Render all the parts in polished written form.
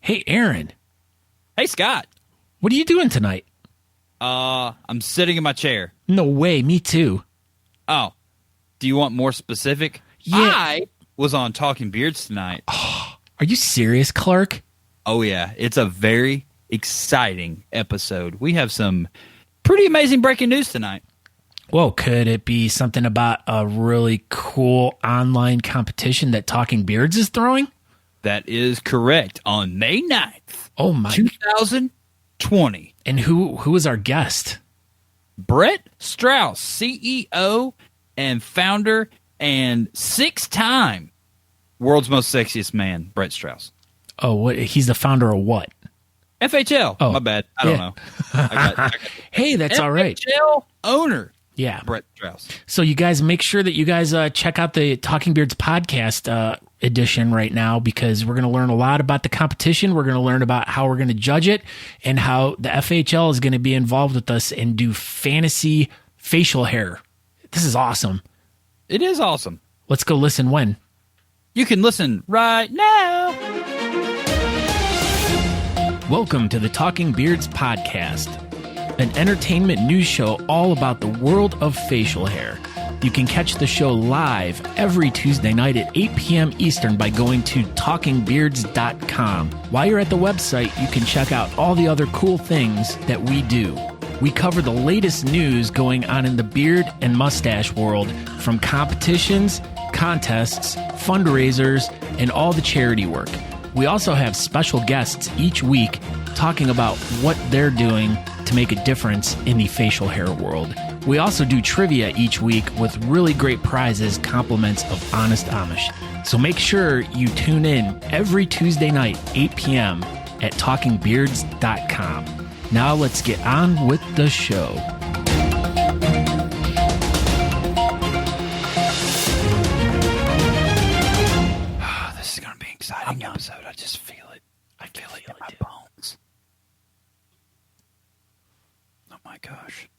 Hey, Aaron. Hey, Scott. What are you doing tonight? I'm sitting in my chair. No way, me too. Oh, do you want more specific? Yeah. I was on Talking Beards tonight. Are you serious, Clark? Oh, yeah. It's a very exciting episode. We have some pretty amazing breaking news tonight. Well, could it be something about a really cool online competition that Talking Beards is throwing? That is correct. On May 9th, Oh, my. 2020. And who is our guest? Brett Strauss, CEO and founder and 6-time world's most sexiest man, Brett Strauss. Oh, what? He's the founder of what? FHL. Oh, my bad. I don't know. I got Hey, that's all right. FHL owner. Yeah. Brett Strauss. So you guys make sure that you guys check out the Talking Beards podcast edition right now, because we're going to learn a lot about the competition. We're going to learn about how we're going to judge it and how the FHL is going to be involved with us and do fantasy facial hair. This is awesome. It is awesome. Let's go listen when. You can listen right now. Welcome to the Talking Beards podcast, an entertainment news show all about the world of facial hair. You can catch the show live every Tuesday night at 8 p.m. Eastern by going to talkingbeards.com. While you're at the website, you can check out all the other cool things that we do. We cover the latest news going on in the beard and mustache world, from competitions, contests, fundraisers, and all the charity work. We also have special guests each week talking about what they're doing to make a difference in the facial hair world. We also do trivia each week with really great prizes, compliments of Honest Amish. So make sure you tune in every Tuesday night, 8 p.m. at talkingbeards.com. Now let's get on with the show. This is going to be an exciting episode. I just feel it. I feel it in my bones. Oh my gosh.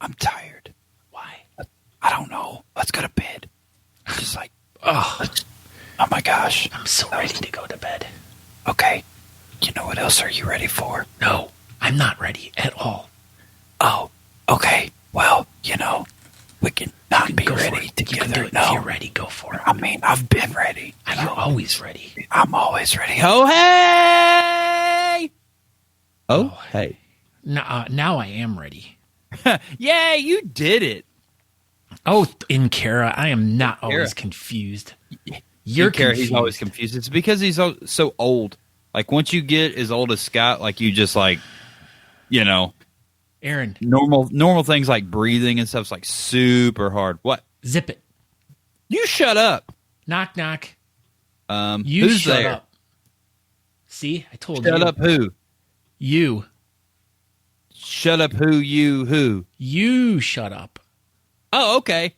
I'm tired. Why? I don't know. Let's go to bed. Just like, Oh, oh my gosh. I'm so ready to go to bed. Okay. You know what else are you ready for? No, I'm not ready at all. Oh, okay. Well, we can not be Go for ready it. You can do together. it. No. If you're ready, go for it. I mean, I've been ready. You're always ready. I'm always ready. Oh, hey! Oh, hey. Now I am ready. Yay, you did it. Oh, in Kara, I am not Kara. always confused. You're Kara, confused. he's always confused. It's because he's so old. Like, once you get as old as Scott, like, you just, like, Aaron, normal things like breathing and stuff's, like, super hard. What? zip it. You shut up. Knock, knock. You Who's shut there? up. See, I told you. Shut up who? You. Shut up who, you, who? You shut up. Oh, okay.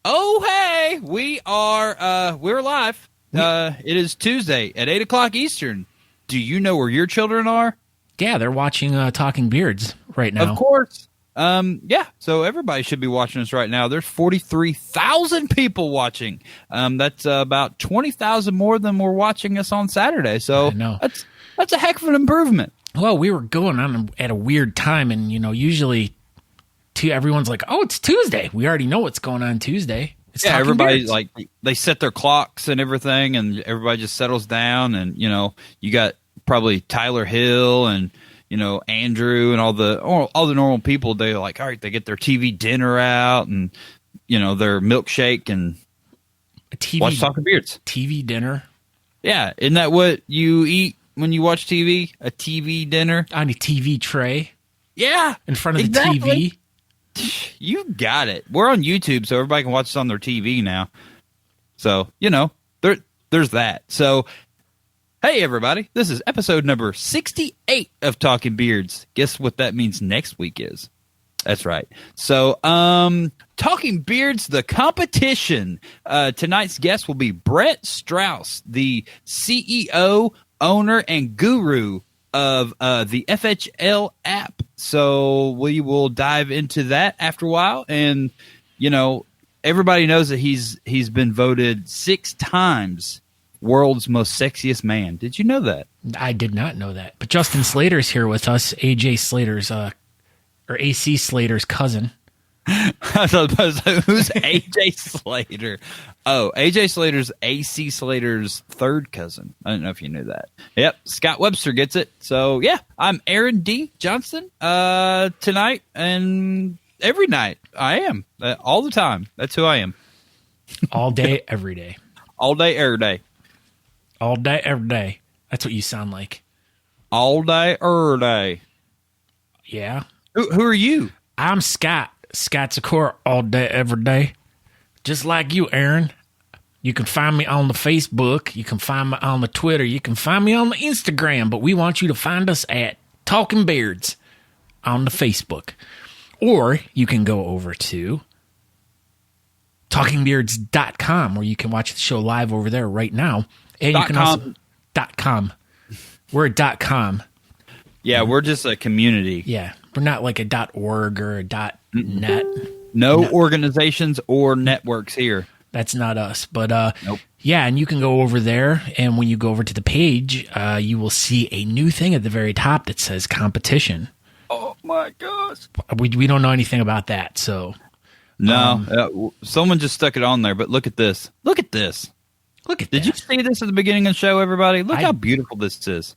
Oh, hey, we're live. It is Tuesday at 8 o'clock Eastern. Do you know where your children are? Yeah, they're watching Talking Beards right now. Of course. Yeah, so everybody should be watching us right now. There's 43,000 people watching. That's about 20,000 more than were watching us on Saturday. So I know. that's a heck of an improvement. Well, we were going on at a weird time, and, usually everyone's like, oh, it's Tuesday. We already know what's going on Tuesday. It's Yeah, Talking everybody, Beards. like, they set their clocks and everything, and everybody just settles down, and, you got probably Tyler Hill and, Andrew and all the normal people. They're like, all right, they get their TV dinner out and, their milkshake and a watch Talking Beards. TV dinner Yeah, isn't that what you eat when you watch TV? A TV dinner? on a TV tray Yeah, in front of exactly. the TV. You got it. We're on YouTube, so everybody can watch us on their TV now. So, there's that. So, hey, everybody. This is episode number 68 of Talking Beards. Guess what that means next week is? That's right. So, Talking Beards, the competition. Tonight's guest will be Brett Strauss, the CEO, owner, and guru of the FHL app. So we will dive into that after a while. And, everybody knows that he's been voted 6 times world's most sexiest man. Did you know that? I did not know that. But Justin Slater's here with us. AJ Slater's, or AC Slater's cousin. Who's AJ Slater? Oh, AJ Slater's AC Slater's third cousin. I don't know if you knew that. Yep, Scott Webster gets it. So yeah, I'm Aaron D. Johnston. Tonight and every night I am all the time. That's who I am. All day, every day. All day, every day. All day, every day. That's what you sound like. All day, every day. Yeah. Who are you? I'm Scott. Scott Secor, all day, every day. Just like you, Aaron. You can find me on the Facebook. You can find me on the Twitter. You can find me on the Instagram. But we want you to find us at Talking Beards on the Facebook. Or you can go over to talkingbeards.com where you can watch the show live over there right now. And you can also .com. We're a .com. Yeah, we're just a community. Yeah, we're not like a .org or a .net. No organizations or networks here. That's not us. But nope. Yeah, and you can go over there, and when you go over to the page, you will see a new thing at the very top that says competition. Oh my gosh. We don't know anything about that, so no. Someone just stuck it on there, but look at this. Look at this. Look at Did you see this at the beginning of the show, everybody? Look how beautiful this is.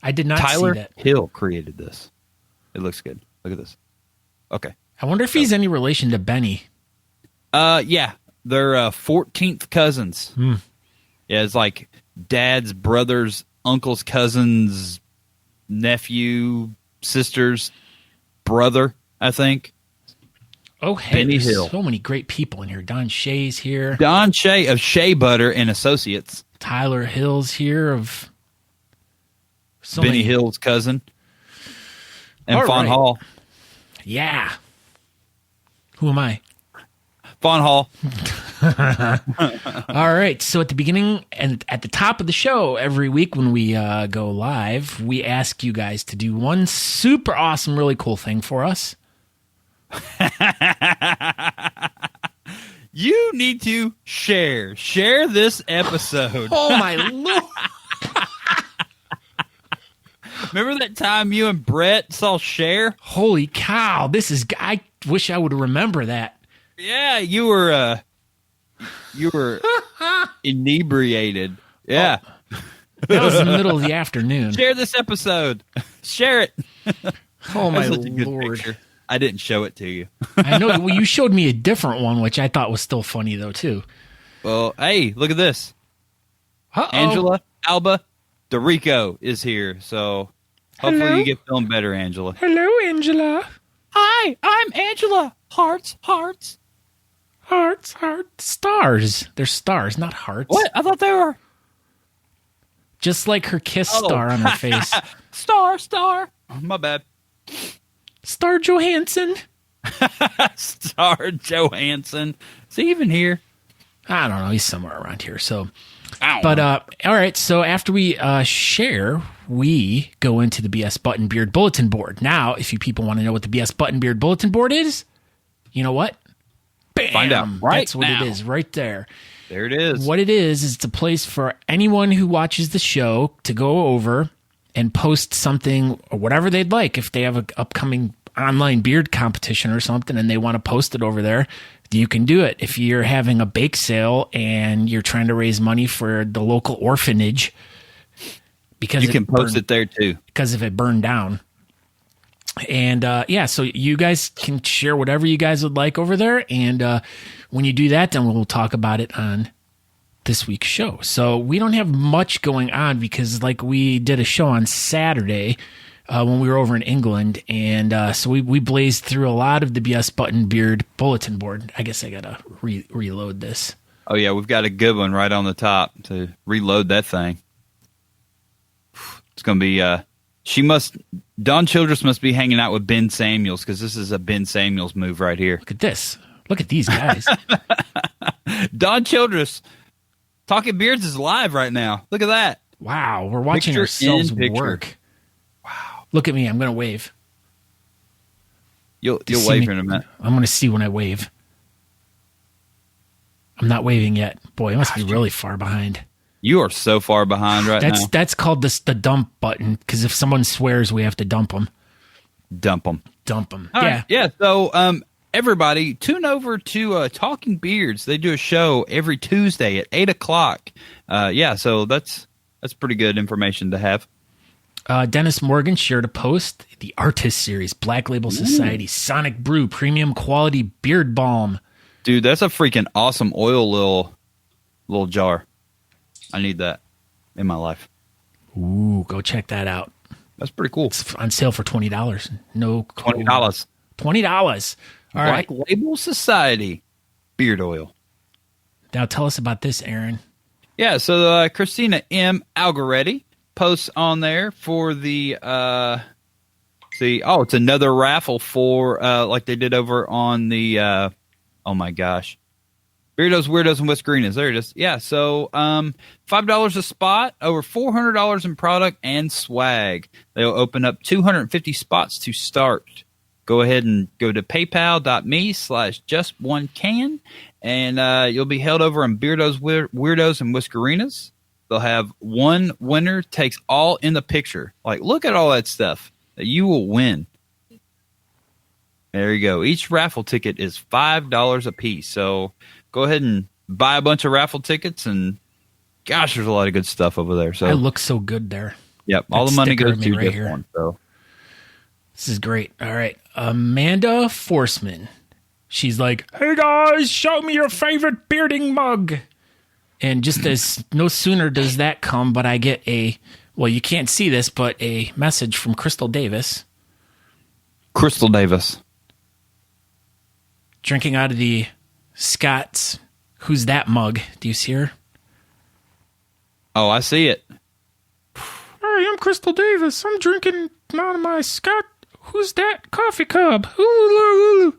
I did not Tyler see that. Hill created this. It looks good. Look at this. Okay. I wonder if he's any relation to Benny. Yeah. They're 14th cousins. Hmm. Yeah, it's like dad's brother's uncle's cousin's nephew, sister's brother, I think. Oh, hey, Benny there's Hill. so many great people in here. Don Shea's here. Don Shea of Shea Butter and Associates. Tyler Hill's here of Benny Hill's cousin. And All Fawn right. Hall. Yeah. Who am I? Fawn Hall. All right. So at the beginning and at the top of the show every week when we go live, we ask you guys to do one super awesome, really cool thing for us. You need to share this episode. Oh, my Lord. Remember that time you and Brett saw Cher? Holy cow. I wish I would remember that. Yeah, you were inebriated. Yeah. That was in the middle of the afternoon. Share this episode. Share it. Oh, my That's such a good Lord. picture. I didn't show it to you. I know. Well, you showed me a different one, which I thought was still funny, though, too. Well, hey, look at this. Uh-oh. Angela Alba DeRico is here, so hopefully Hello? you get feeling better, Angela. Hello, Angela. Hi, I'm Angela. Hearts. Hearts, hearts. Stars. They're stars, not hearts. What? I thought they were Just like her kiss star on her face. Star. My bad. Star Johansson. Star Johansson. Is he even here? I don't know. He's somewhere around here. So, I don't but know. all right. So after we share, we go into the BS Button Beard Bulletin Board. Now, if you people want to know what the BS Button Beard Bulletin Board is, you know what? Bam! Find out right That's what now. it is, right there. There it is. What it is it's a place for anyone who watches the show to go over and post something or whatever they'd like. If they have an upcoming online beard competition or something and they want to post it over there, you can do it. If you're having a bake sale and you're trying to raise money for the local orphanage, because You can post it there too. because if it burned down. And yeah, so you guys can share whatever you guys would like over there. And when you do that, then we'll talk about it on this week's show. So we don't have much going on because like we did a show on Saturday when we were over in England. And so we blazed through a lot of the BS Button Beard bulletin board. I guess I got to reload this. Oh yeah, we've got a good one right on the top to reload that thing. It's going to be Don Childress must be hanging out with Ben Samuels because this is a Ben Samuels move right here. Look at this. Look at these guys. Don Childress, Talking Beards is live right now. Look at that. Wow. We're watching Picture ourselves in picture. work. Wow. Look at me. I'm going to wave. You'll see wave me- here in a minute. I'm going to see when I wave. I'm not waving yet. Boy, I must be really far behind. You are so far behind right now. That's called the dump button, because if someone swears, we have to dump them. Dump them. Dump them. All Yeah. right. Yeah. So, everybody, tune over to Talking Beards. They do a show every Tuesday at 8 o'clock. So that's pretty good information to have. Dennis Morgan shared a post. The Artist Series, Black Label Society, Sonic Brew, Premium Quality Beard Balm. Dude, that's a freaking awesome oil little jar. I need that in my life. Ooh, go check that out. That's pretty cool. It's on sale for $20. No code. $20. $20. All right. Black Label Society beard oil. Now tell us about this, Aaron. Yeah, so Christina M. Algaretti posts on there for the it's another raffle for like they did over on the oh my gosh. Beardos, Weirdos, and Whiskerinas. There it is. Yeah, so $5 a spot, over $400 in product and swag. They'll open up 250 spots to start. Go ahead and go to paypal.me/just1can, and you'll be held over on Beardos, Weirdos, and Whiskerinas. They'll have one winner takes all in the picture. Like, look at all that stuff that you will win. There you go. Each raffle ticket is $5 a piece. So go ahead and buy a bunch of raffle tickets, and gosh, there's a lot of good stuff over there. So I look so good there. Yep, all the money goes to this one. So this is great. All right, Amanda Forsman. She's like, "Hey guys, show me your favorite bearding mug." And just as no sooner does that come, but I get you can't see this, but a message from Crystal Davis. Crystal Davis. Drinking out of the Scott's Who's That mug. Do you see her? Oh, I see it. Hi, I'm Crystal Davis. I'm drinking out of my Scott Who's That coffee cup. Ooh.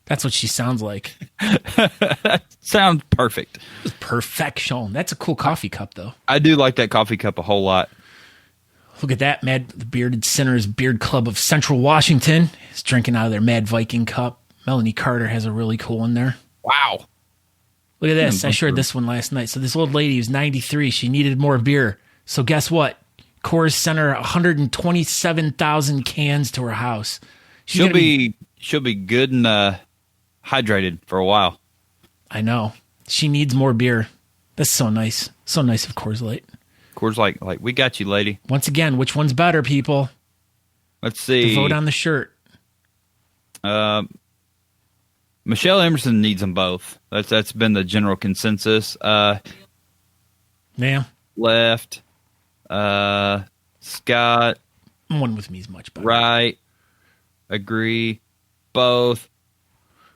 That's what she sounds like. Sounds perfect. Perfection. That's a cool coffee cup, though. I do like that coffee cup a whole lot. Look at that. The Bearded Sinners Beard Club of Central Washington is drinking out of their Mad Viking cup. Melanie Carter has a really cool one there. Wow. Look at this. I shared this one last night. So this old lady who's 93. She needed more beer. So guess what? Coors sent her 127,000 cans to her house. She'll be good and hydrated for a while. I know. She needs more beer. That's so nice. So nice of Coors Light. Coors Light, like, we got you, lady. Once again, which one's better, people? Let's see. Vote on the shirt. Michelle Emerson needs them both. That's been the general consensus. Yeah. Left. Scott. One with me is much better. Right. Agree. Both.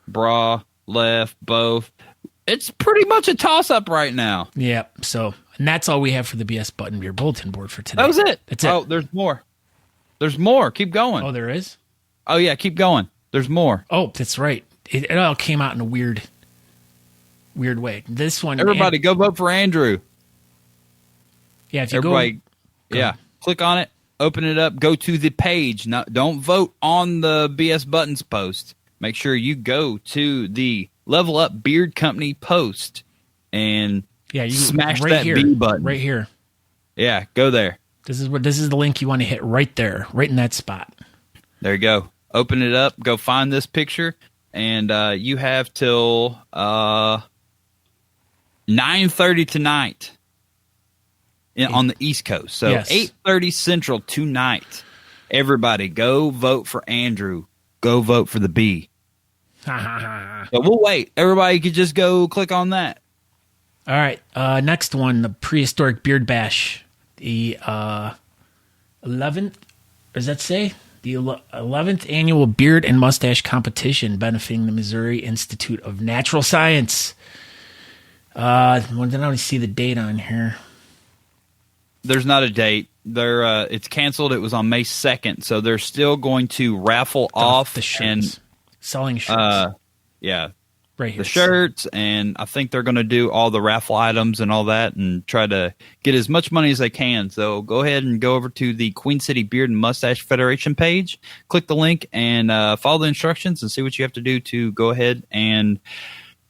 Bra. Left. Both. It's pretty much a toss-up right now. Yeah. So, and that's all we have for the BS Button Beer bulletin board for today. That was it. That's it. Oh, there's more. There's more. Keep going. Oh, there is? Oh, yeah. Keep going. There's more. Oh, that's right. It all came out in a weird way. This one. Everybody, go vote for Andrew. Yeah, if you Everybody, go. click on it, open it up, go to the page. Now, don't vote on the BS Buttons post. Make sure you go to the Level Up Beard Company post and you smash right that here, B button. right here. Yeah, go there. This is the link you want to hit right there, right in that spot. There you go. Open it up. Go find this picture, and you have till 9:30 tonight on the East Coast. So yes. 8:30 Central tonight. Everybody, go vote for Andrew. Go vote for the B. But we'll wait. Everybody could just go click on that. All right. Next one, the Prehistoric Beard Bash. The 11th, does that say? The 11th annual Beard and Mustache Competition benefiting the Missouri Institute of Natural Science. I don't see the date on here. There's not a date. It's canceled. It was on May 2nd, so they're still going to raffle off the shirts. And selling shirts. Yeah. Right here. The shirts, and I think they're going to do all the raffle items and all that and try to get as much money as they can. So go ahead and go over to the Queen City Beard and Mustache Federation page, click the link, and follow the instructions and see what you have to do to go ahead and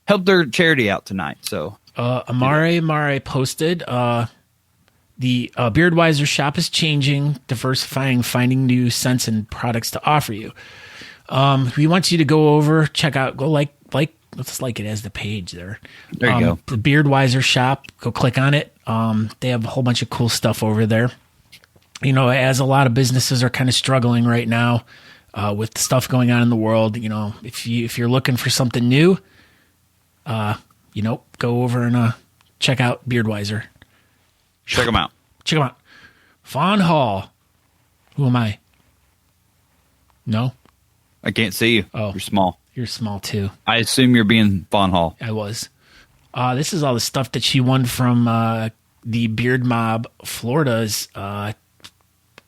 help their charity out tonight. So Amare posted, the Beardwiser shop is changing, diversifying, finding new scents and products to offer you. We want you to go over, check out, let's like it as the page there. There you go. The Beardwiser shop, go click on it. They have a whole bunch of cool stuff over there. You know, as a lot of businesses are kind of struggling right now with stuff going on in the world, you know, if you're looking for something new, go over and check out Beardwiser. Check them out. Check them out. Fawn Hall. Who am I? No? I can't see you. Oh. You're small. You're small, too. I assume you're being Fawn Hall. I was. This is all the stuff that she won from the Beard Mob Florida's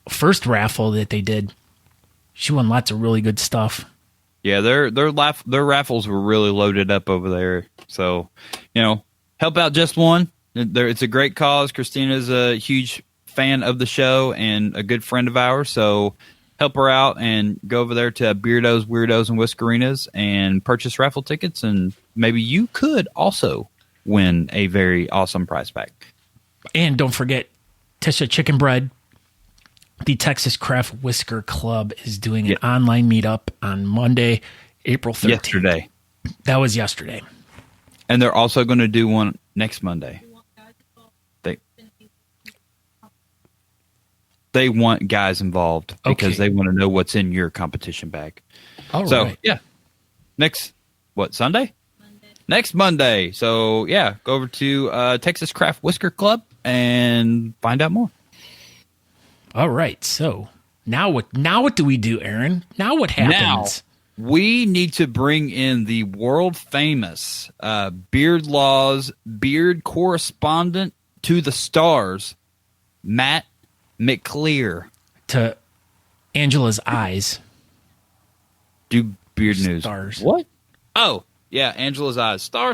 first raffle that they did. She won lots of really good stuff. Yeah, their raffles were really loaded up over there. So, you know, help out just one. It's a great cause. Christina's a huge fan of the show and a good friend of ours. So help her out and go over there to Beardos, Weirdos, and Whiskerinas and purchase raffle tickets. And maybe you could also win a very awesome prize pack. And don't forget, Tisha Chicken Bread, the Texas Craft Whisker Club, is doing an online meetup on Monday, April 13th. Yesterday. That was yesterday. And they're also going to do one next Monday. They want guys involved because they want to know what's in your competition bag. All right. Yeah. Next, Sunday? Next Monday. So, yeah, go over to Texas Craft Whisker Club and find out more. All right. So, now what do we do, Aaron? Now what happens? Now, we need to bring in the world-famous Beard Laws beard correspondent to the stars, Matt McClear. To Angela's eyes. Do beard news. Stars. What? Oh, yeah, Angela's eyes. Star.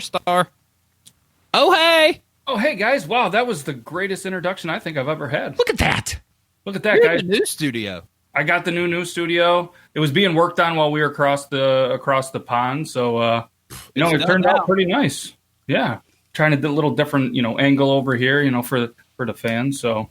Oh, hey. Oh, hey, guys. Wow, that was the greatest introduction I think I've ever had. Look at that. Look at that, You're guys. in the news studio. I got the new news studio. It was being worked on while we were across the pond, so it turned out pretty nice. Yeah, trying to do a little different, angle over here, for the fans. So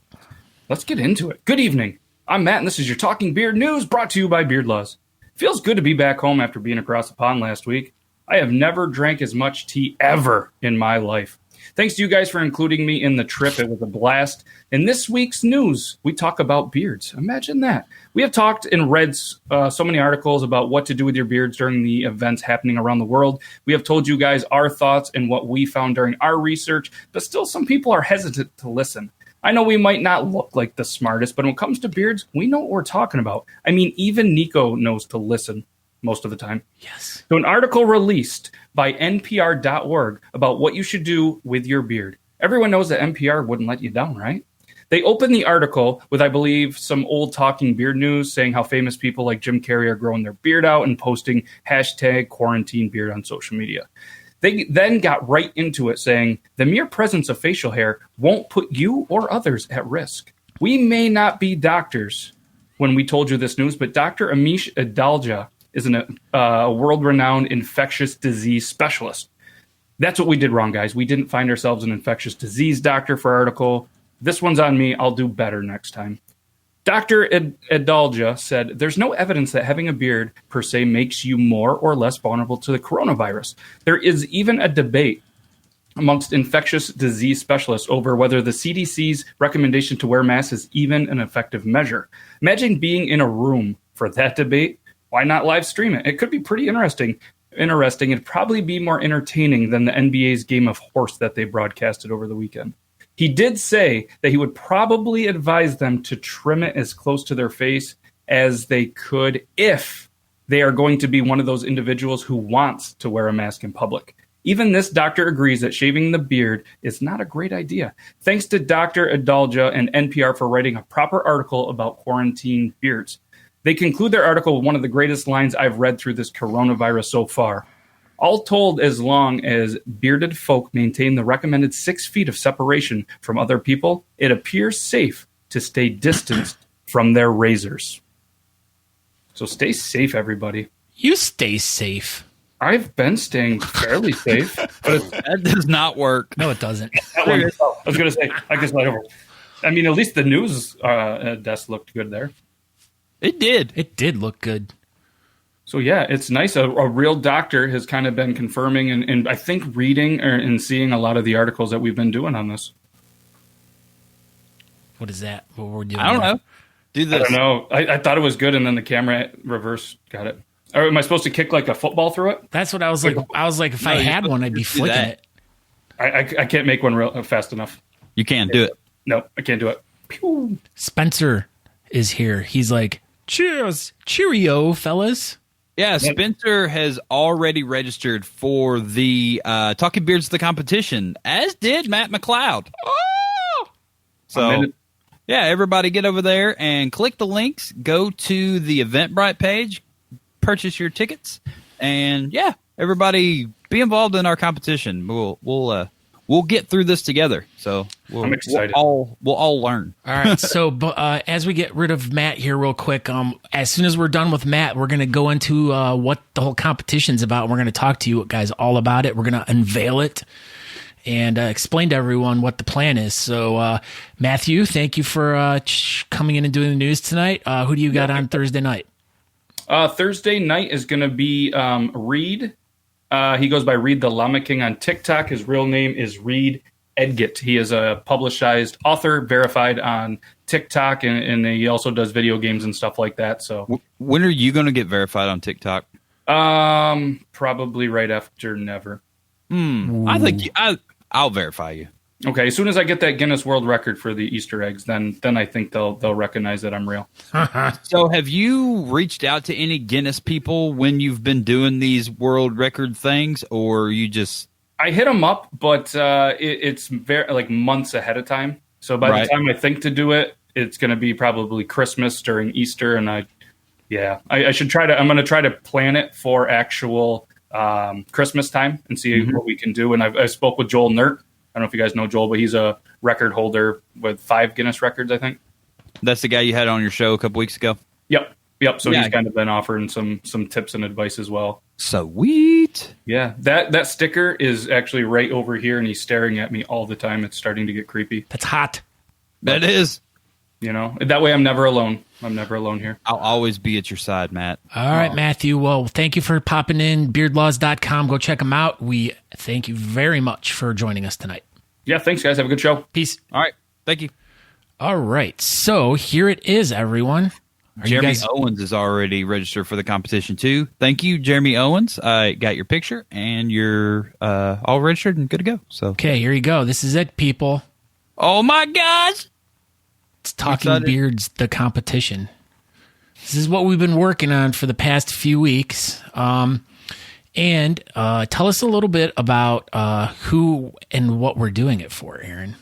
let's get into it. Good evening. I'm Matt, and this is your Talking Beard News, brought to you by Beard Laws. Feels good to be back home after being across the pond last week. I have never drank as much tea ever in my life. Thanks to you guys for including me in the trip. It was a blast. In this week's news, we talk about beards. Imagine that. We have talked and read so many articles about what to do with your beards during the events happening around the world. We have told you guys our thoughts and what we found during our research, but still some people are hesitant to listen. I know we might not look like the smartest, but when it comes to beards, we know what we're talking about. I mean, even Nico knows to listen most of the time. Yes. So an article released by NPR.org about what you should do with your beard. Everyone knows that NPR wouldn't let you down, right? They opened the article with, I believe, some old talking beard news saying how famous people like Jim Carrey are growing their beard out and posting #quarantinebeard on social media. They then got right into it saying the mere presence of facial hair won't put you or others at risk. We may not be doctors when we told you this news, but Dr. Amish Adalja is a world-renowned infectious disease specialist. That's what we did wrong, guys. We didn't find ourselves an infectious disease doctor for our article. This one's on me. I'll do better next time. Dr. Adalja said, there's no evidence that having a beard per se makes you more or less vulnerable to the coronavirus. There is even a debate amongst infectious disease specialists over whether the CDC's recommendation to wear masks is even an effective measure. Imagine being in a room for that debate. Why not live stream it? It could be pretty interesting. It'd probably be more entertaining than the NBA's game of horse that they broadcasted over the weekend. He did say that he would probably advise them to trim it as close to their face as they could if they are going to be one of those individuals who wants to wear a mask in public. Even this doctor agrees that shaving the beard is not a great idea. Thanks to Dr. Adalja and NPR for writing a proper article about quarantine beards. They conclude their article with one of the greatest lines I've read through this coronavirus so far. All told, as long as bearded folk maintain the recommended 6 feet of separation from other people, it appears safe to stay distanced from their razors. So stay safe, everybody. You stay safe. I've been staying fairly safe, but That does not work. No, it doesn't. that one, I was going to say, I can slide over. I mean, at least the news desk looked good there. It did. It did look good. So, yeah, it's nice. A real doctor has kind of been confirming and I think reading and seeing a lot of the articles that we've been doing on this. What is that? What we're doing? I don't know. Do this. I don't know. I thought it was good, and then the camera reverse got it. Or am I supposed to kick like a football through it? That's what I was like. I was like, if I had one, I'd be flicking it. I can't make one real fast enough. You can't do it. No, I can't do it. Pew. Spencer is here. He's like, cheers, cheerio, fellas. Yeah, Spencer has already registered for the Talking Beards the competition, as did Matt McLeod. Oh! So, yeah, everybody get over there and click the links. Go to the Eventbrite page, purchase your tickets, and yeah, everybody be involved in our competition. We'll get through this together. So I'm excited. We'll all learn. All right. So as we get rid of Matt here real quick, as soon as we're done with Matt, we're going to go into what the whole competition's about. We're going to talk to you guys all about it. We're going to unveil it and explain to everyone what the plan is. So, Matthew, thank you for coming in and doing the news tonight. Who do you got on Thursday night? Thursday night is going to be Reed. He goes by Reed the Llama King on TikTok. His real name is Reed Edgett. He is a publicized author, verified on TikTok, and he also does video games and stuff like that. So, when are you going to get verified on TikTok? Probably right after never. I think I'll verify you. Okay, as soon as I get that Guinness World Record for the Easter eggs, then I think they'll recognize that I'm real. So have you reached out to any Guinness people when you've been doing these world record things, or you just... I hit them up, but it's very like months ahead of time. So by the time I think to do it, it's going to be probably Christmas during Easter, and I should try to... I'm going to try to plan it for actual Christmas time and see what we can do. And I spoke with Joel Nert. I don't know if you guys know Joel, but he's a record holder with 5 Guinness records, I think. That's the guy you had on your show a couple weeks ago? Yep. So he's kind of been offering some tips and advice as well. Sweet. Yeah, that sticker is actually right over here, and he's staring at me all the time. It's starting to get creepy. That's hot. That is. You know, that way I'm never alone. I'm never alone here. I'll always be at your side, Matt. All right, Matthew. Well, thank you for popping in. Beardlaws.com. Go check them out. We thank you very much for joining us tonight. Yeah, thanks, guys. Have a good show. Peace. All right. Thank you. All right. So here it is, everyone. Jeremy Owens is already registered for the competition, too. Thank you, Jeremy Owens. I got your picture, and you're all registered and good to go. So okay, here you go. This is it, people. Oh, my gosh. It's Talking Beards, the competition. This is what we've been working on for the past few weeks. And tell us a little bit about who and what we're doing it for, Aaron.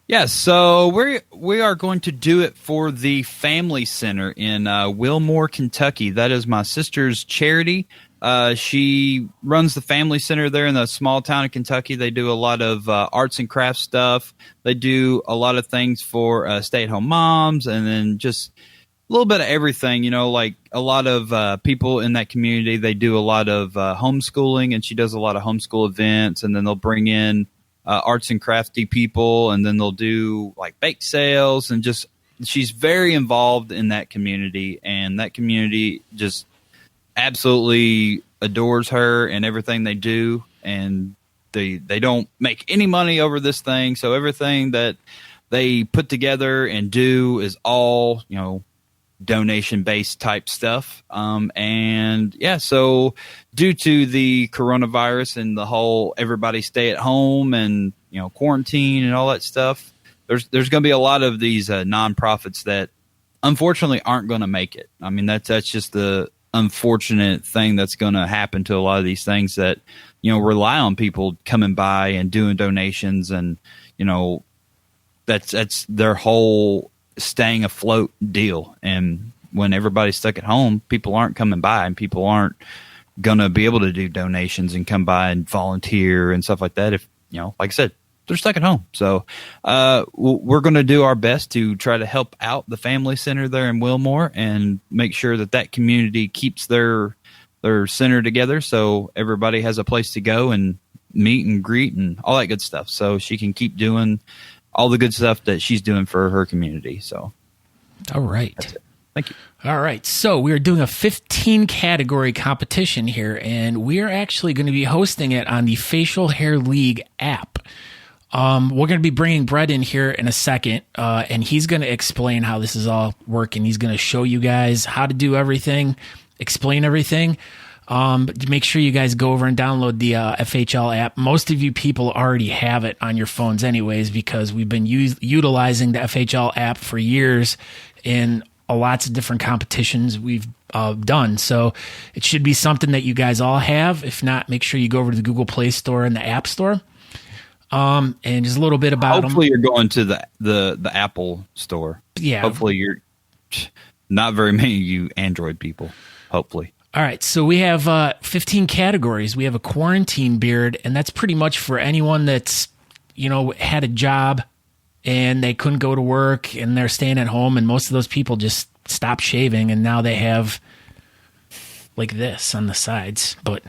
Yeah, so we are going to do it for the Family Center in Wilmore, Kentucky. That is my sister's charity. She runs the Family Center there in the small town of Kentucky. They do a lot of arts and crafts stuff. They do a lot of things for stay-at-home moms, and then just a little bit of everything. You know, like a lot of people in that community, they do a lot of homeschooling, and she does a lot of homeschool events, and then they'll bring in arts and crafty people, and then they'll do like bake sales, and just she's very involved in that community, and that community just absolutely adores her and everything they do, and they don't make any money over this thing, so everything that they put together and do is all, you know, donation based type stuff. And yeah, so due to the coronavirus and the whole everybody stay at home and, you know, quarantine and all that stuff, there's going to be a lot of these nonprofits that unfortunately aren't going to make it. I mean, that's just the unfortunate thing that's going to happen to a lot of these things that, you know, rely on people coming by and doing donations, and, you know, that's their whole staying afloat deal. And when everybody's stuck at home, people aren't coming by, and people aren't going to be able to do donations and come by and volunteer and stuff like that. If, you know, like I said, they're stuck at home. So we're going to do our best to try to help out the Family Center there in Wilmore and make sure that community keeps their They're centered together, so everybody has a place to go and meet and greet and all that good stuff. So she can keep doing all the good stuff that she's doing for her community. So, all right. Thank you. All right. So we are doing a 15 category competition here, and we are actually going to be hosting it on the Facial Hair League app. We're going to be bringing Brett in here in a second, and he's going to explain how this is all working. He's going to show you guys how to do everything, explain everything. Make sure you guys go over and download the FHL app. Most of you people already have it on your phones anyways, because we've been utilizing the FHL app for years in lots of different competitions we've done. So it should be something that you guys all have. If not, make sure you go over to the Google Play Store and the App Store. And just a little bit about Hopefully you're going to the Apple store. Yeah. Hopefully you're not very many of you Android people. Hopefully. All right, so we have 15 categories. We have a quarantine beard, and that's pretty much for anyone that's, had a job and they couldn't go to work and they're staying at home, and most of those people just stopped shaving, and now they have like this on the sides. But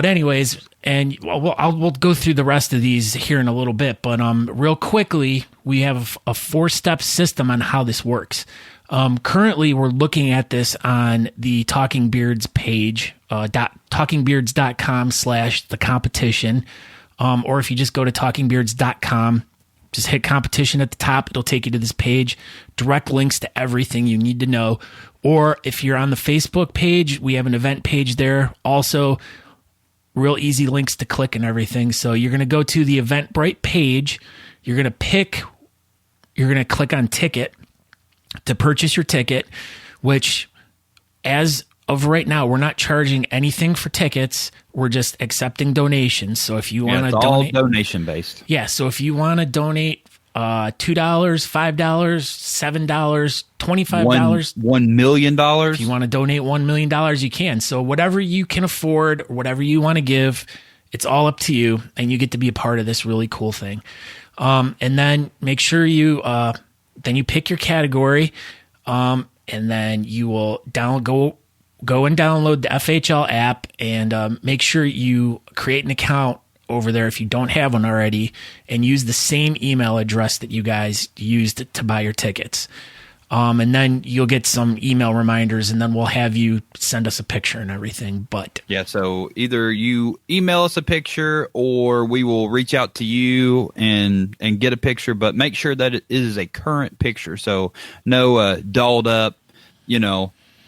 anyways, and we'll go through the rest of these here in a little bit. But real quickly, we have a 4-step system on how this works. Currently, we're looking at this on the Talking Beards page, talkingbeards.com/the competition. Or if you just go to talkingbeards.com, just hit competition at the top. It'll take you to this page, direct links to everything you need to know. Or if you're on the Facebook page, we have an event page there. Also, real easy links to click and everything. So you're going to go to the Eventbrite page. You're going to click on ticket to purchase your ticket, which as of right now, we're not charging anything for tickets. We're just accepting donations. So if you want to donate, all donation based. Yeah. So if you want to donate $2, $5, $7, $25, $1 million. If you want to donate $1 million, you can. So whatever you can afford, or whatever you want to give, it's all up to you, and you get to be a part of this really cool thing. And then make sure you pick your category, and then you will go and download the FHL app, and make sure you create an account over there if you don't have one already, and use the same email address that you guys used to buy your tickets. And then you'll get some email reminders, and then we'll have you send us a picture and everything. But yeah, so either you email us a picture, or we will reach out to you and get a picture, but make sure that it is a current picture. So no dolled up,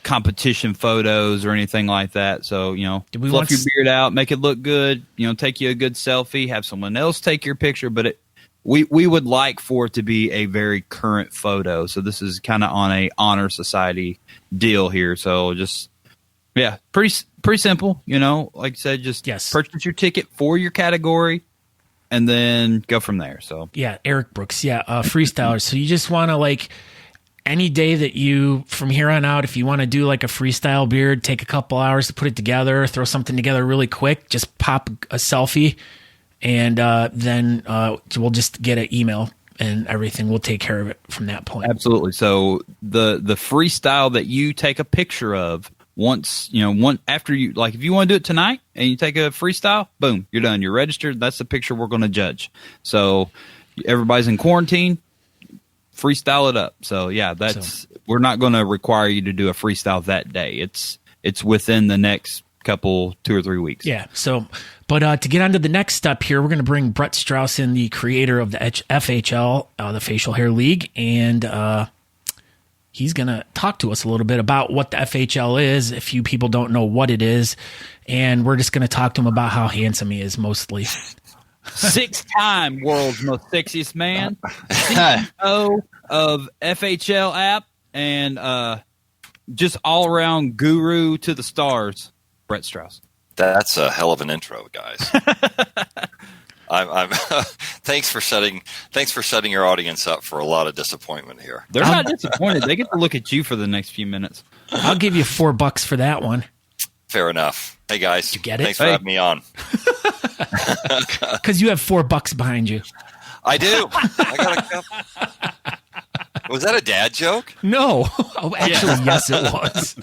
competition photos or anything like that. So, fluff your beard out, make it look good, take you a good selfie, have someone else take your picture, but we would like for it to be a very current photo. So this is kind of on a honor society deal here. So just, yeah, pretty simple, like I said, just purchase your ticket for your category and then go from there. So yeah, Eric Brooks. Yeah. Freestylers. So you just want to any day that you, from here on out, if you want to do a freestyle beard, take a couple hours to put it together, throw something together really quick, just pop a selfie, and then we'll just get an email and everything. We'll take care of it from that point. Absolutely. So the freestyle that you take a picture of once, after you, if you want to do it tonight and you take a freestyle, boom, you're done. You're registered. That's the picture we're going to judge. So everybody's in quarantine. Freestyle it up. So yeah, we're not going to require you to do a freestyle that day. It's within the next couple 2 or 3 weeks. Yeah. So, but to get on to the next step here, we're going to bring Brett Strauss in, the creator of the FHL, the Facial Hair League, and he's going to talk to us a little bit about what the FHL is. A few people don't know what it is, and we're just going to talk to him about how handsome he is, mostly. 6-time world's most sexiest man, CEO of FHL app, and just all around guru to the stars, Brett Strauss. That's a hell of an intro, guys. I'm thanks for setting your audience up for a lot of disappointment here. They're not disappointed. They get to look at you for the next few minutes. I'll give you $4 for that one. Fair enough. Hey guys, did you get it? Thanks for having me on. Because you have $4 behind you. I do. I got a couple. Was that a dad joke? No. Oh, actually, yes, it was.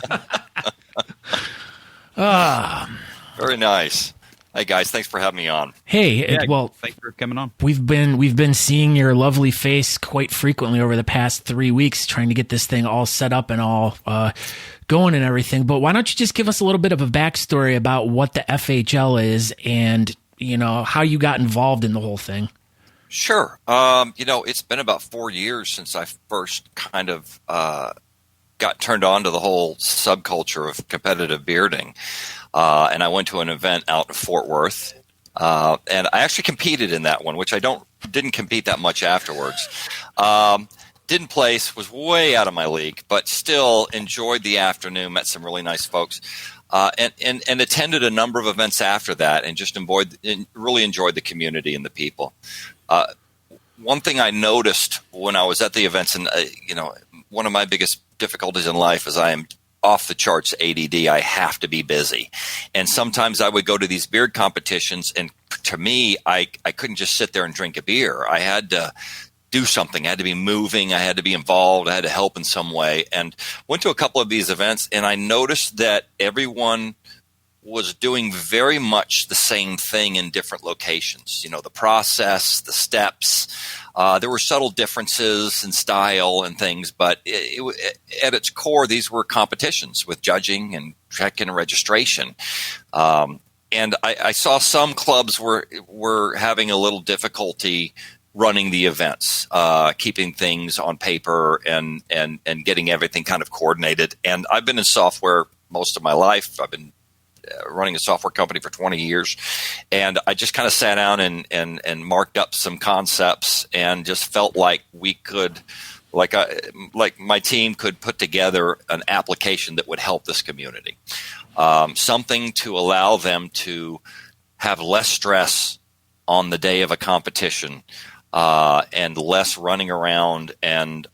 Very nice. Hey guys, thanks for having me on. Hey, well, thanks for coming on. We've been seeing your lovely face quite frequently over the past 3 weeks, trying to get this thing all set up and all going and everything. But why don't you just give us a little bit of a backstory about what the FHL is and how you got involved in the whole thing? Sure. It's been about 4 years since I first kind of got turned on to the whole subculture of competitive bearding. And I went to an event out in Fort Worth, and I actually competed in that one, which I didn't compete that much afterwards. Didn't place, was way out of my league, but still enjoyed the afternoon, met some really nice folks, and attended a number of events after that, and just really enjoyed the community and the people. One thing I noticed when I was at the events, and one of my biggest difficulties in life is I am off the charts ADD. I have to be busy. And sometimes I would go to these beard competitions, and to me, I couldn't just sit there and drink a beer. I had to do something. I had to be moving. I had to be involved. I had to help in some way. And went to a couple of these events, and I noticed that everyone was doing very much the same thing in different locations. The process, the steps. There were subtle differences in style and things, but at its core, these were competitions with judging and check-in and registration. And I saw some clubs were having a little difficulty running the events, keeping things on paper and getting everything kind of coordinated. And I've been in software most of my life. I've been running a software company for 20 years. And I just kind of sat down and marked up some concepts and just felt like we could, like my team could put together an application that would help this community. Something to allow them to have less stress on the day of a competition, and less running around, and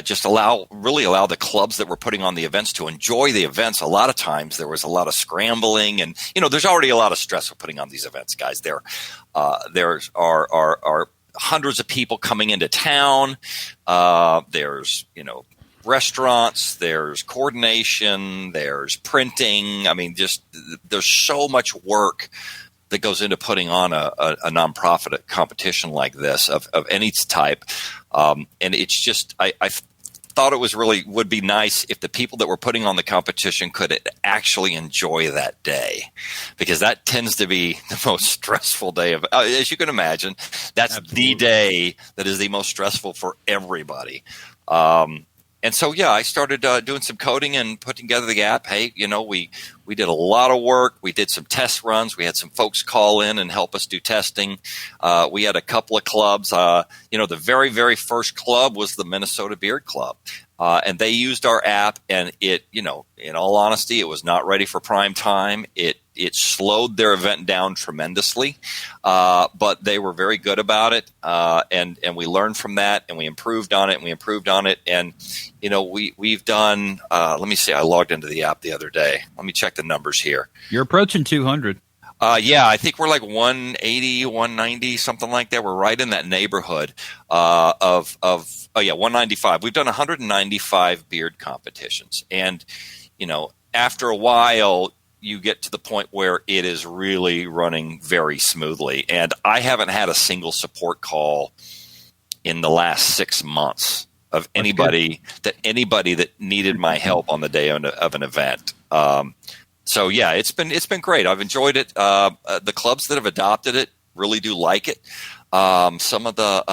just allow the clubs that were putting on the events to enjoy the events. A lot of times there was a lot of scrambling, and there's already a lot of stress with putting on these events, guys. There are hundreds of people coming into town. There's restaurants, there's coordination, there's printing. I mean, just there's so much work that goes into putting on a nonprofit competition like this of any type. And it's just, I thought it would be nice if the people that were putting on the competition could actually enjoy that day, because that tends to be the most stressful day of, as you can imagine, that's Absolutely. The day that is the most stressful for everybody. And so, yeah, I started doing some coding and putting together the app. Hey, we did a lot of work. We did some test runs. We had some folks call in and help us do testing. We had a couple of clubs. The very, very first club was the Minnesota Beard Club. And they used our app, and it, in all honesty, it was not ready for prime time. It slowed their event down tremendously, but they were very good about it, and we learned from that, and we improved on it, and we've done. Let me see. I logged into the app the other day. Let me check the numbers here. You're approaching 200. Yeah, I think we're like 180, 190, something like that. We're right in that neighborhood of 195. We've done 195 beard competitions, and after a while, you get to the point where it is really running very smoothly. And I haven't had a single support call in the last 6 months of anybody that needed my help on the day of an event. So yeah, it's been great. I've enjoyed it. The clubs that have adopted it really do like it. Some of the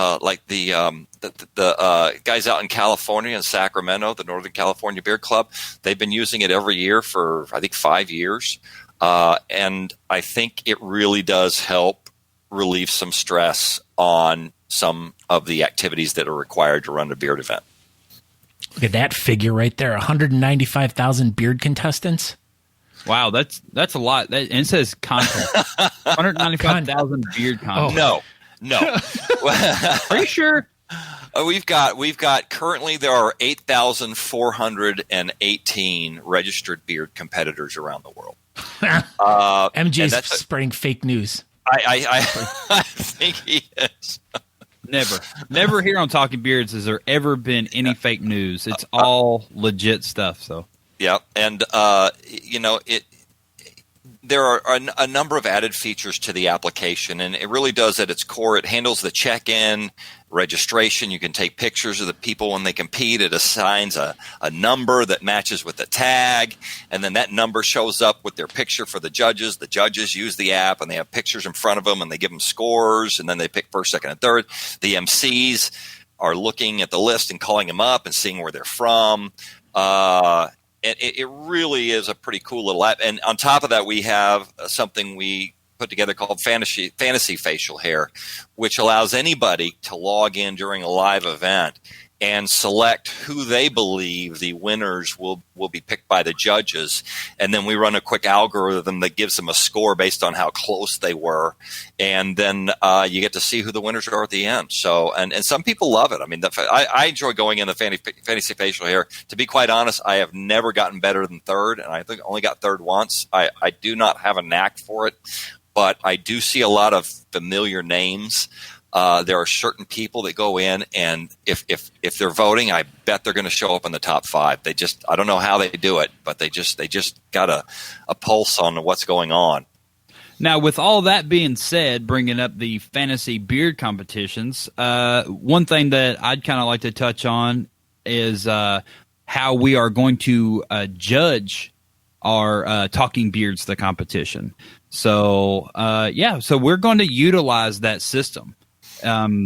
guys out in California and Sacramento, the Northern California Beard Club, they've been using it every year for, I think, 5 years. And I think it really does help relieve some stress on some of the activities that are required to run a beard event. Look at that figure right there, 195,000 beard contestants. Wow, that's a lot. And it says content. 195,000 beard content. Oh. No. Are you sure? We've got currently there are 8,418 registered beard competitors around the world. MJ's spreading fake news. I think he is. Never here on Talking Beards has there ever been any fake news. It's all legit stuff. So And there are a number of added features to the application, and it really does at its core. It handles the check-in, registration. You can take pictures of the people when they compete. It assigns a number that matches with the tag, and then that number shows up with their picture for the judges. The judges use the app, and they have pictures in front of them, and they give them scores, and then they pick first, second, and third. The MCs are looking at the list and calling them up and seeing where they're from. And it really is a pretty cool little app. And on top of that, we have something we put together called Fantasy Facial Hair, which allows anybody to log in during a live event and select who they believe the winners will be picked by the judges. And then we run a quick algorithm that gives them a score based on how close they were. And then you get to see who the winners are at the end. So, and some people love it. I mean, I enjoy going in the fantasy facial hair. To be quite honest, I have never gotten better than third, and I think I only got third once. I do not have a knack for it, but I do see a lot of familiar names. There are certain people that go in, and if they're voting, I bet they're going to show up in the top 5. I don't know how they do it, but they just got a pulse on what's going on. Now, with all that being said, bringing up the fantasy beard competitions, one thing that I'd kind of like to touch on is how we are going to judge our talking beards, the competition. So, so we're going to utilize that system.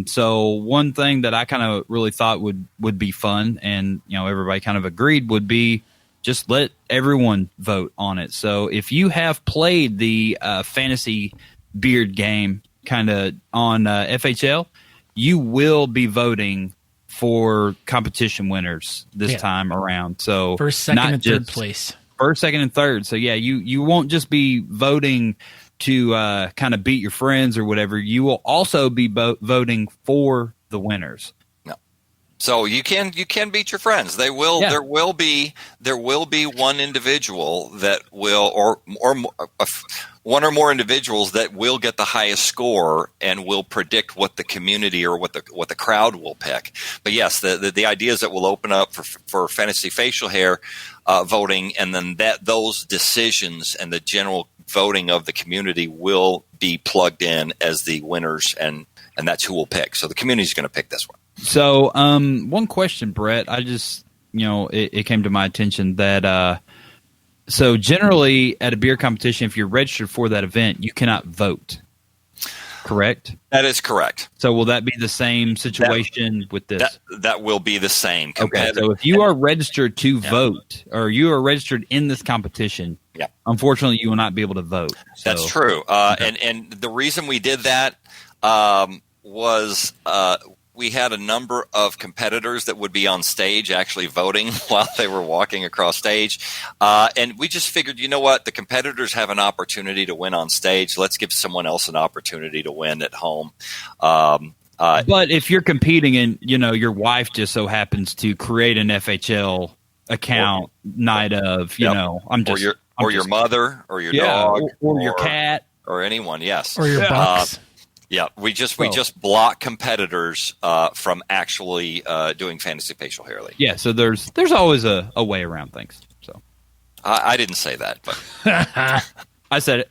So one thing that I kind of really thought would be fun, and everybody kind of agreed, would be just let everyone vote on it. So if you have played the fantasy beard game kind of on FHL, you will be voting for competition winners this time around. So first, second, and third place. First, second, and third. So you won't just be voting to kind of beat your friends or whatever. You will also be voting for the winners. No. So you can beat your friends. They will. Yeah. There will be one individual that will, or one or more individuals that will get the highest score and will predict what the community or what the crowd will pick. But yes, the idea is that we'll open up for fantasy facial hair voting, and then those decisions and the general voting of the community will be plugged in as the winners, and that's who we'll pick. So the community is going to pick this one. So one question, Brett, I just, it came to my attention that so generally at a beer competition, if you're registered for that event, you cannot vote, correct? That is correct. So will that be the same situation with this? That will be the same. Okay, so if you are registered to vote, or you are registered in this competition, unfortunately, you will not be able to vote. So. That's true. And the reason we did that was we had a number of competitors that would be on stage actually voting while they were walking across stage. And we just figured, you know what? The competitors have an opportunity to win on stage. Let's give someone else an opportunity to win at home. But if you're competing and, your wife just so happens to create an FHL account night of, or your mother, or your dog, or your cat, or anyone, yes, or your bucks. We just block competitors from actually doing fantasy facial hair league. Yeah, so there's always a way around things. So I didn't say that, but I said it.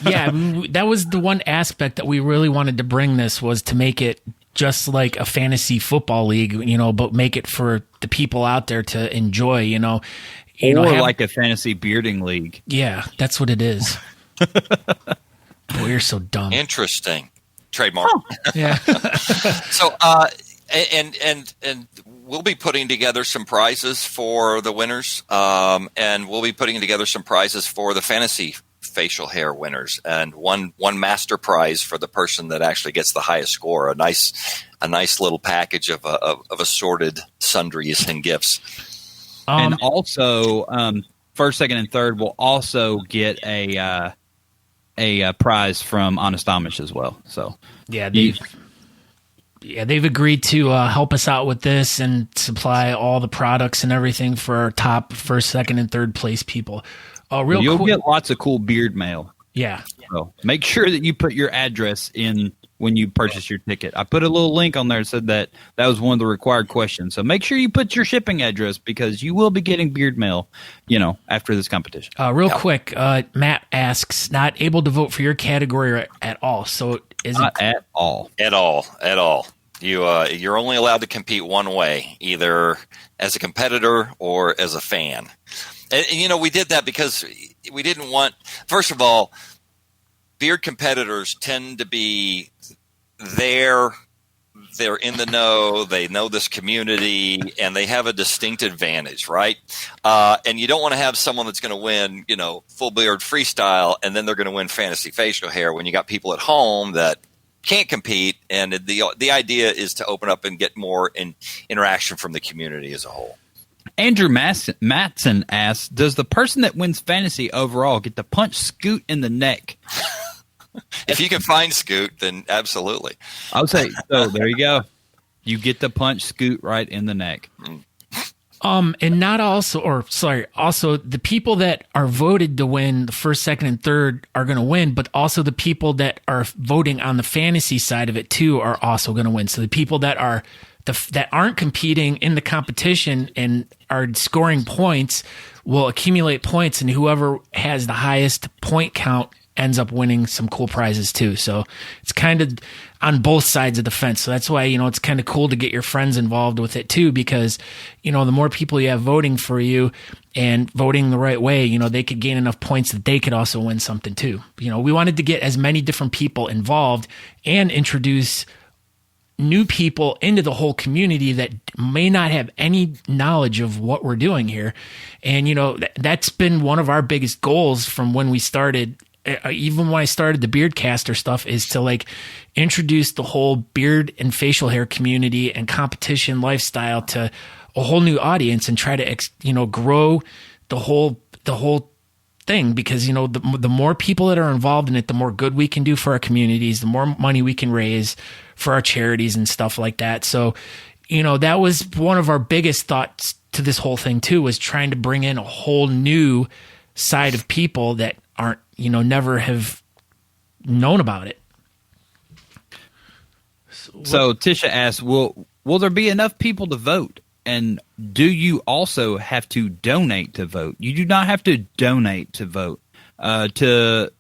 Yeah, that was the one aspect that we really wanted to bring. This was to make it just like a fantasy football league, but make it for the people out there to enjoy, like a fantasy bearding league. Yeah, that's what it is. Boy, you're so dumb. Interesting. Trademark. Yeah. So, and we'll be putting together some prizes for the winners, and we'll be putting together some prizes for the fantasy facial hair winners, and one master prize for the person that actually gets the highest score. A nice little package of assorted sundries and gifts. And also, first, second, and third will also get a prize from Honest Amish as well. So they've agreed to help us out with this and supply all the products and everything for our top first, second, and third place people. You'll get lots of cool beard mail. Yeah. So make sure that you put your address in when you purchase your ticket. I put a little link on there that said that was one of the required questions. So make sure you put your shipping address because you will be getting beard mail, after this competition. Real quick, Matt asks, not able to vote for your category at all. So is Not it at all. At all. You're only allowed to compete one way, either as a competitor or as a fan. And we did that because we didn't want, first of all, beard competitors tend to be they're in the know, they know this community, and they have a distinct advantage, right? And you don't want to have someone that's going to win, full beard freestyle, and then they're going to win fantasy facial hair when you got people at home that can't compete. And the idea is to open up and get more interaction from the community as a whole. Andrew Matson asks, does the person that wins fantasy overall get to punch Scoot in the neck? If you can find Scoot, then absolutely. I would say, so there you go. You get to punch Scoot right in the neck. And also the people that are voted to win the first, second, and third are going to win, but also the people that are voting on the fantasy side of it too are also going to win. So the people that aren't competing in the competition and are scoring points will accumulate points, and whoever has the highest point count ends up winning some cool prizes too. So it's kind of on both sides of the fence. So that's why, it's kind of cool to get your friends involved with it too, because, the more people you have voting for you and voting the right way, they could gain enough points that they could also win something too. We wanted to get as many different people involved and introduce new people into the whole community that may not have any knowledge of what we're doing here. And, that's been one of our biggest goals from when we started. Even when I started the Beardcaster stuff, is to introduce the whole beard and facial hair community and competition lifestyle to a whole new audience and try to, grow the whole thing, because, the more people that are involved in it, the more good we can do for our communities, the more money we can raise for our charities and stuff like that. So, that was one of our biggest thoughts to this whole thing too, was trying to bring in a whole new side of people that aren't, never have known about it. So Tisha asks, will there be enough people to vote? And do you also have to donate to vote? You do not have to donate to vote. So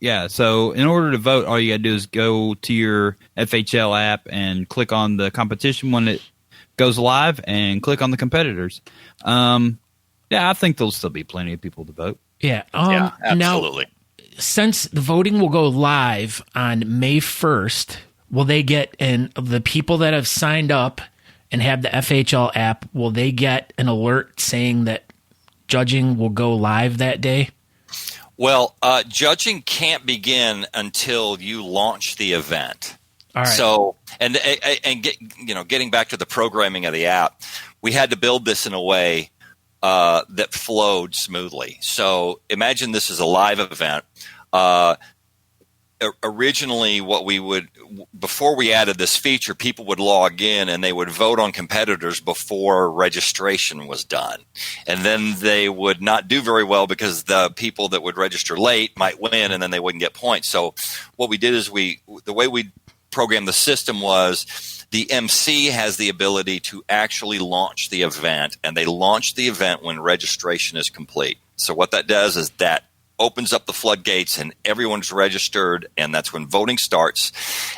in order to vote, all you got to do is go to your FHL app and click on the competition when it goes live and click on the competitors. I think there'll still be plenty of people to vote. Yeah. Yeah, absolutely. Now, since the voting will go live on May 1st, will they get, and the people that have signed up and have the FHL app, will they get an alert saying that judging will go live that day? Well, judging can't begin until you launch the event. All right. So, getting back to the programming of the app, we had to build this in a way that flowed smoothly. So imagine this is a live event. Originally, before we added this feature, people would log in and they would vote on competitors before registration was done. And then they would not do very well because the people that would register late might win and then they wouldn't get points. So what we did is the way we programmed the system was the MC has the ability to actually launch the event, and they launch the event when registration is complete. So what that does is that opens up the floodgates and everyone's registered, and that's when voting starts.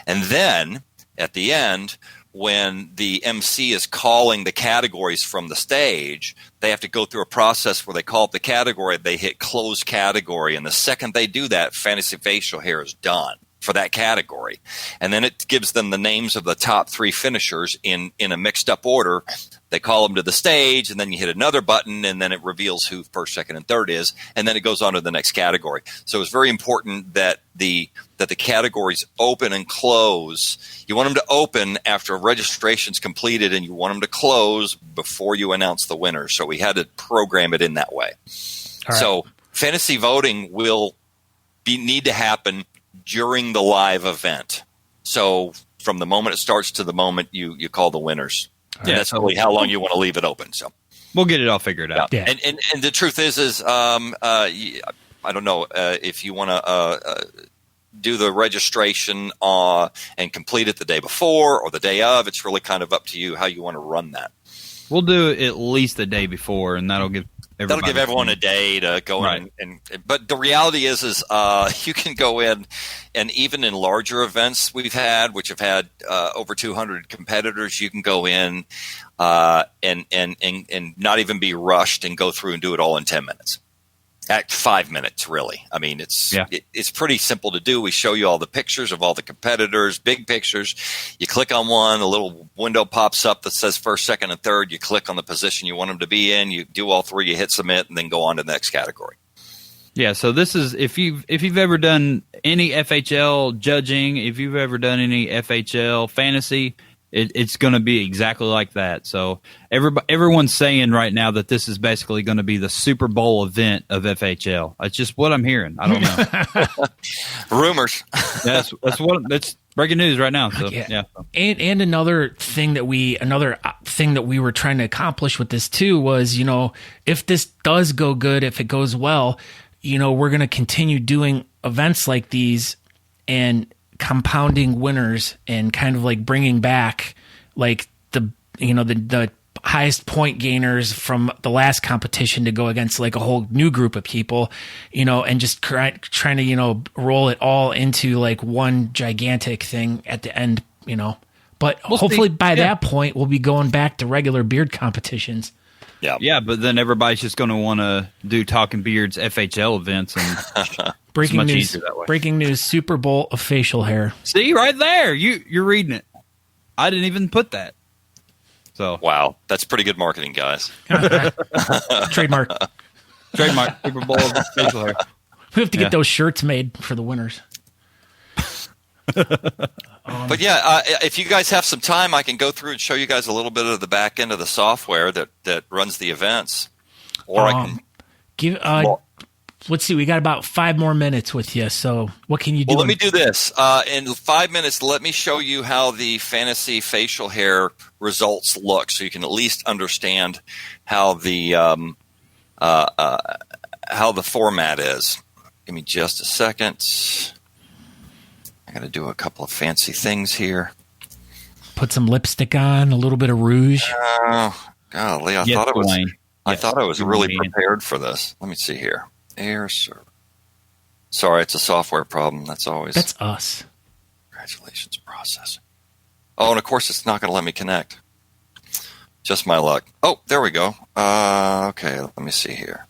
And then at the end, when the MC is calling the categories from the stage, they have to go through a process where they call up the category, they hit close category, and the second they do that, fantasy facial hair is done for that category. And then it gives them the names of the top 3 finishers in a mixed up order. They call them to the stage, and then you hit another button, and then it reveals who first, second, and third is, and then it goes on to the next category. So it's very important that the categories open and close. You want them to open after registration's completed, and you want them to close before you announce the winner. So we had to program it in that way. All right. So fantasy voting will need to happen during the live event. So from the moment it starts to the moment you call the winners. And that's really how long you want to leave it open. So we'll get it all figured out. Yeah. And the truth is I don't know if you want to do the registration and complete it the day before or the day of. It's really kind of up to you how you want to run that. We'll do it at least the day before, and that'll give everyone a day to go in. But the reality is you can go in, and even in larger events we've had, which have had over 200 competitors, you can go in and not even be rushed and go through and do it all in 10 minutes. At 5 minutes, really. I mean, it's pretty simple to do. We show you all the pictures of all the competitors, big pictures. You click on one, a little window pops up that says first, second, and third. You click on the position you want them to be in. You do all three. You hit submit, and then go on to the next category. Yeah. So this is if you've ever done any FHL judging, if you've ever done any FHL fantasy. It's going to be exactly like that. So everyone's saying right now that this is basically going to be the Super Bowl event of FHL. That's just what I'm hearing. I don't know. Rumors. That's breaking news right now. So, yeah. And another thing that we were trying to accomplish with this too was, if this does go good, if it goes well, we're going to continue doing events like these and compounding winners and kind of like bringing back like the highest point gainers from the last competition to go against like a whole new group of people, and just trying to, roll it all into like one gigantic thing at the end, but hopefully by that point we'll be going back to regular beard competitions. Yeah, but then everybody's just going to want to do Talking Beards FHL events and Breaking news, Super Bowl of facial hair. See, right there. You're reading it. I didn't even put that. So wow, that's pretty good marketing, guys. Trademark. Super Bowl of facial hair. We have to get those shirts made for the winners. But yeah, if you guys have some time, I can go through and show you guys a little bit of the back end of the software that runs the events. Or I can give. Let's see. We got about 5 more minutes with you. So what can you do? Well, let me do this. In 5 minutes, let me show you how the fantasy facial hair results look, so you can at least understand how the format is. Give me just a second. I got to do a couple of fancy things here. Put some lipstick on, a little bit of rouge. Oh, golly! I thought I was really prepared for this. Let me see here. Air server. Sorry, it's a software problem. That's us. Congratulations, processing. Oh, and of course, it's not going to let me connect. Just my luck. Oh, there we go. Okay, let me see here.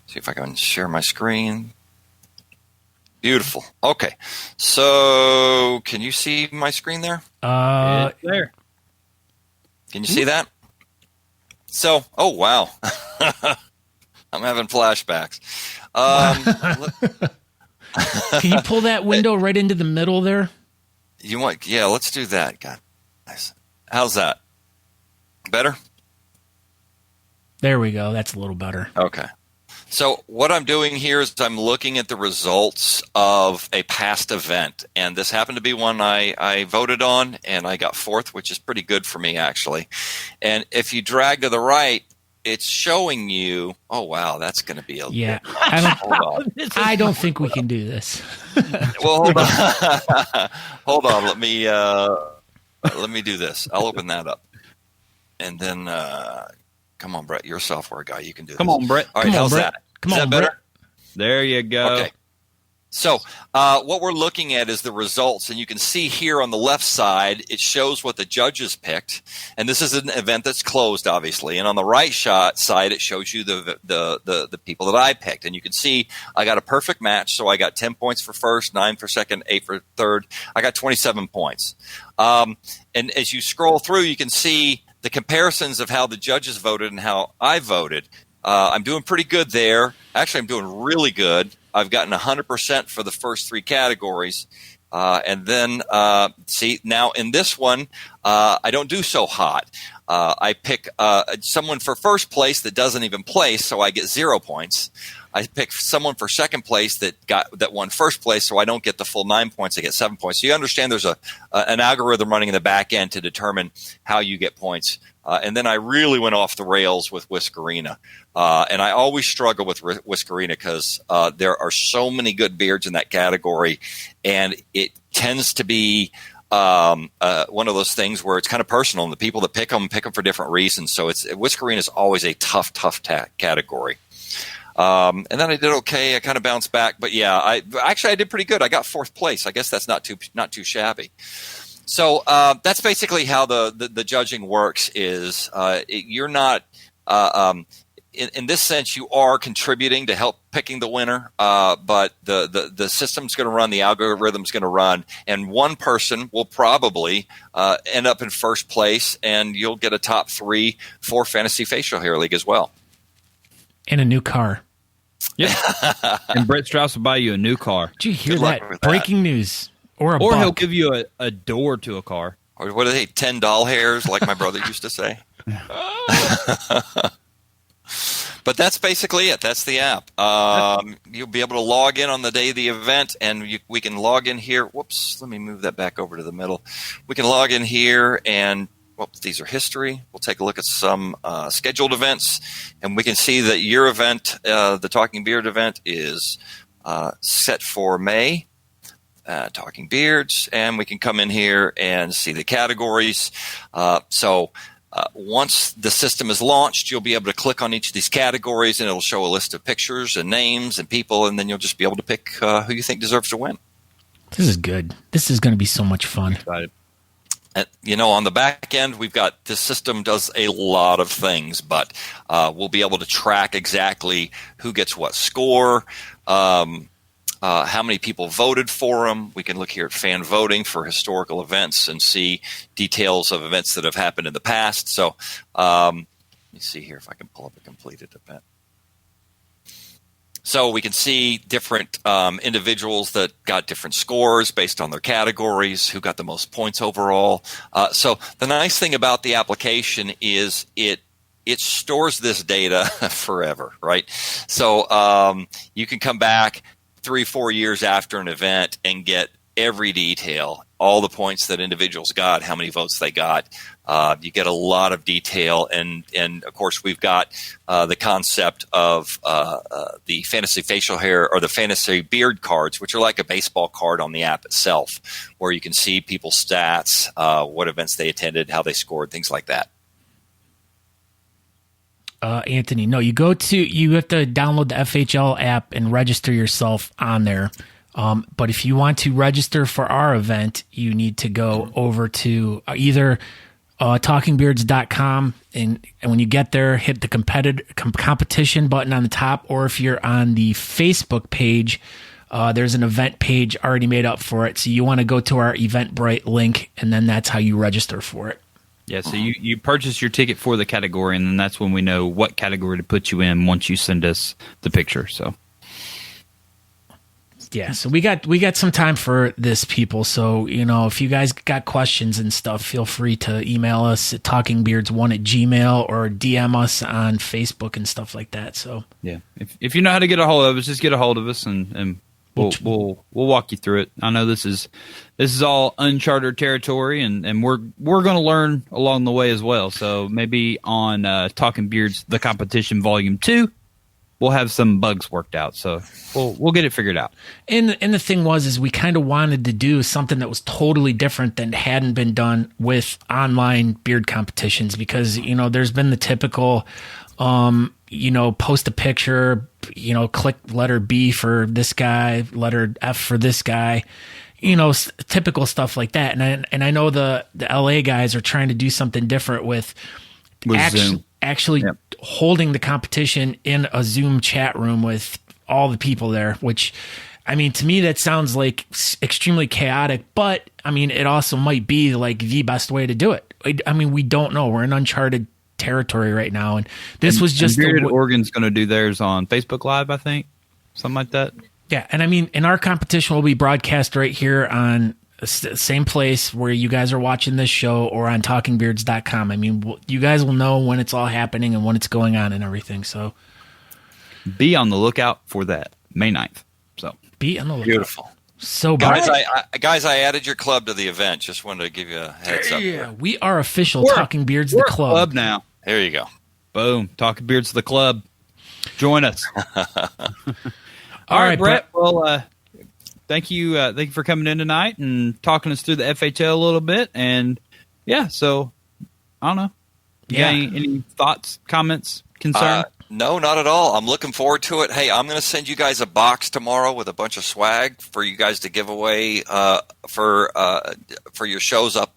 See if I can share my screen. Beautiful. Okay, so can you see my screen there? It's there. Can you see that? So, oh wow, I'm having flashbacks. Can you pull that window right into the middle there? You want? Yeah, let's do that. God, nice. How's that? Better? There we go. That's a little better. Okay. So what I'm doing here is I'm looking at the results of a past event, and this happened to be one I voted on, and I got 4th, which is pretty good for me, actually. And if you drag to the right, it's showing you. Oh wow, that's going to be a I don't think we can do this. Well, hold on. Hold on. Let me do this. I'll open that up, and then come on, Brett. You're a software guy. You can do this. Come on, Brett. All right, how's that? Is that better? Brett. There you go. Okay. So what we're looking at is the results, and you can see here on the left side, it shows what the judges picked, and this is an event that's closed, obviously. And on the right side, it shows you the people that I picked, and you can see I got a perfect match. So I got 10 points for first, 9 for second, 8 for third. I got 27 points. And as you scroll through, you can see the comparisons of how the judges voted and how I voted. I'm doing pretty good there. Actually, I'm doing really good. I've gotten 100% for the first 3 categories. And then, see, now in this one, I don't do so hot. I pick someone for first place that doesn't even place, so I get 0 points. I pick someone for second place that won first place, so I don't get the full 9 points. I get 7 points. So you understand there's an algorithm running in the back end to determine how you get points. And then I really went off the rails with Whiskerina. And I always struggle with Whiskerina because there are so many good beards in that category, and it tends to be one of those things where it's kind of personal, and the people that pick them for different reasons. So Whiskerina is always a tough category. And then I did okay. I kind of bounced back, but yeah, I did pretty good. I got 4th place. I guess that's not too shabby. So that's basically how the judging works. You're not in this sense, you are contributing to help picking the winner, but the system's going to run, the algorithm's going to run, and one person will probably end up in first place, and you'll get a top 3 for Fantasy Facial Hair League as well. And a new car. Yeah. And Brett Strauss will buy you a new car. Did you hear that? Breaking news. Or he'll give you a door to a car. Or what are they, 10 doll hairs, like my brother used to say? But that's basically it. That's the app. You'll be able to log in on the day of the event, and we can log in here. Whoops, let me move that back over to the middle. We can log in here, and these are history. We'll take a look at some scheduled events, and we can see that your event, the Talking Beard event, is set for May. Talking Beards, and we can come in here and see the categories. Once the system is launched, you'll be able to click on each of these categories, and it'll show a list of pictures and names and people, and then you'll just be able to pick who you think deserves to win. This is good. This is going to be so much fun. Excited. And, on the back end, we've got this system does a lot of things, but we'll be able to track exactly who gets what score, how many people voted for them. We can look here at fan voting for historical events and see details of events that have happened in the past. So let me see here if I can pull up a completed event. So we can see different individuals that got different scores based on their categories, who got the most points overall. So the nice thing about the application is it stores this data forever, right? So you can come back 3-4 years after an event and get every detail, all the points that individuals got, how many votes they got. You get a lot of detail, and of course we've got the concept of the fantasy facial hair or the fantasy beard cards, which are like a baseball card on the app itself, where you can see people's stats, what events they attended, how they scored, things like that. Anthony, no, you have to download the FHL app and register yourself on there. But if you want to register for our event, you need to go over to either talkingbeards.com, and when you get there, hit the competition button on the top, or if you're on the Facebook page, there's an event page already made up for it. So you want to go to our Eventbrite link, and then that's how you register for it. Yeah, so you purchase your ticket for the category, and then that's when we know what category to put you in once you send us the picture. So, yeah, so we got some time for this, people. So, if you guys got questions and stuff, feel free to email us at talkingbeards1@gmail.com or DM us on Facebook and stuff like that. So, yeah, if you know how to get a hold of us, just get a hold of us, and we'll walk you through it. I know this is all uncharted territory, and we're going to learn along the way as well. So maybe on Talking Beards, the competition volume 2, we'll have some bugs worked out. So we'll get it figured out. And the thing is we kind of wanted to do something that was totally different than hadn't been done with online beard competitions, because there's been the typical post a picture, click letter B for this guy, letter F for this guy, typical stuff like that. And I know the LA guys are trying to do something different with actually yep. holding the competition in a Zoom chat room with all the people there, which, to me, that sounds like extremely chaotic, but it also might be like the best way to do it. We don't know. We're in uncharted territory right now, and this was just Bearded Oregon's going to do theirs on Facebook Live, I think, something like that. Yeah, and in our competition will be broadcast right here on the same place where you guys are watching this show, or on talkingbeards.com. You guys will know when it's all happening and when it's going on and everything. So be on the lookout for that May 9th. So Be on the lookout. Beautiful. So, Guys, I added your club to the event. Just wanted to give you a heads up. yeah, we are official Talking Beards, the We're a club. now. There you go. Boom. Talking Beards, the club. Join us. All right, Brett. Well, thank you for coming in tonight and talking us through the FHL a little bit. And yeah, so I don't know. You got any thoughts, comments, concerns? No, not at all. I'm looking forward to it. Hey, I'm going to send you guys a box tomorrow with a bunch of swag for you guys to give away for your shows up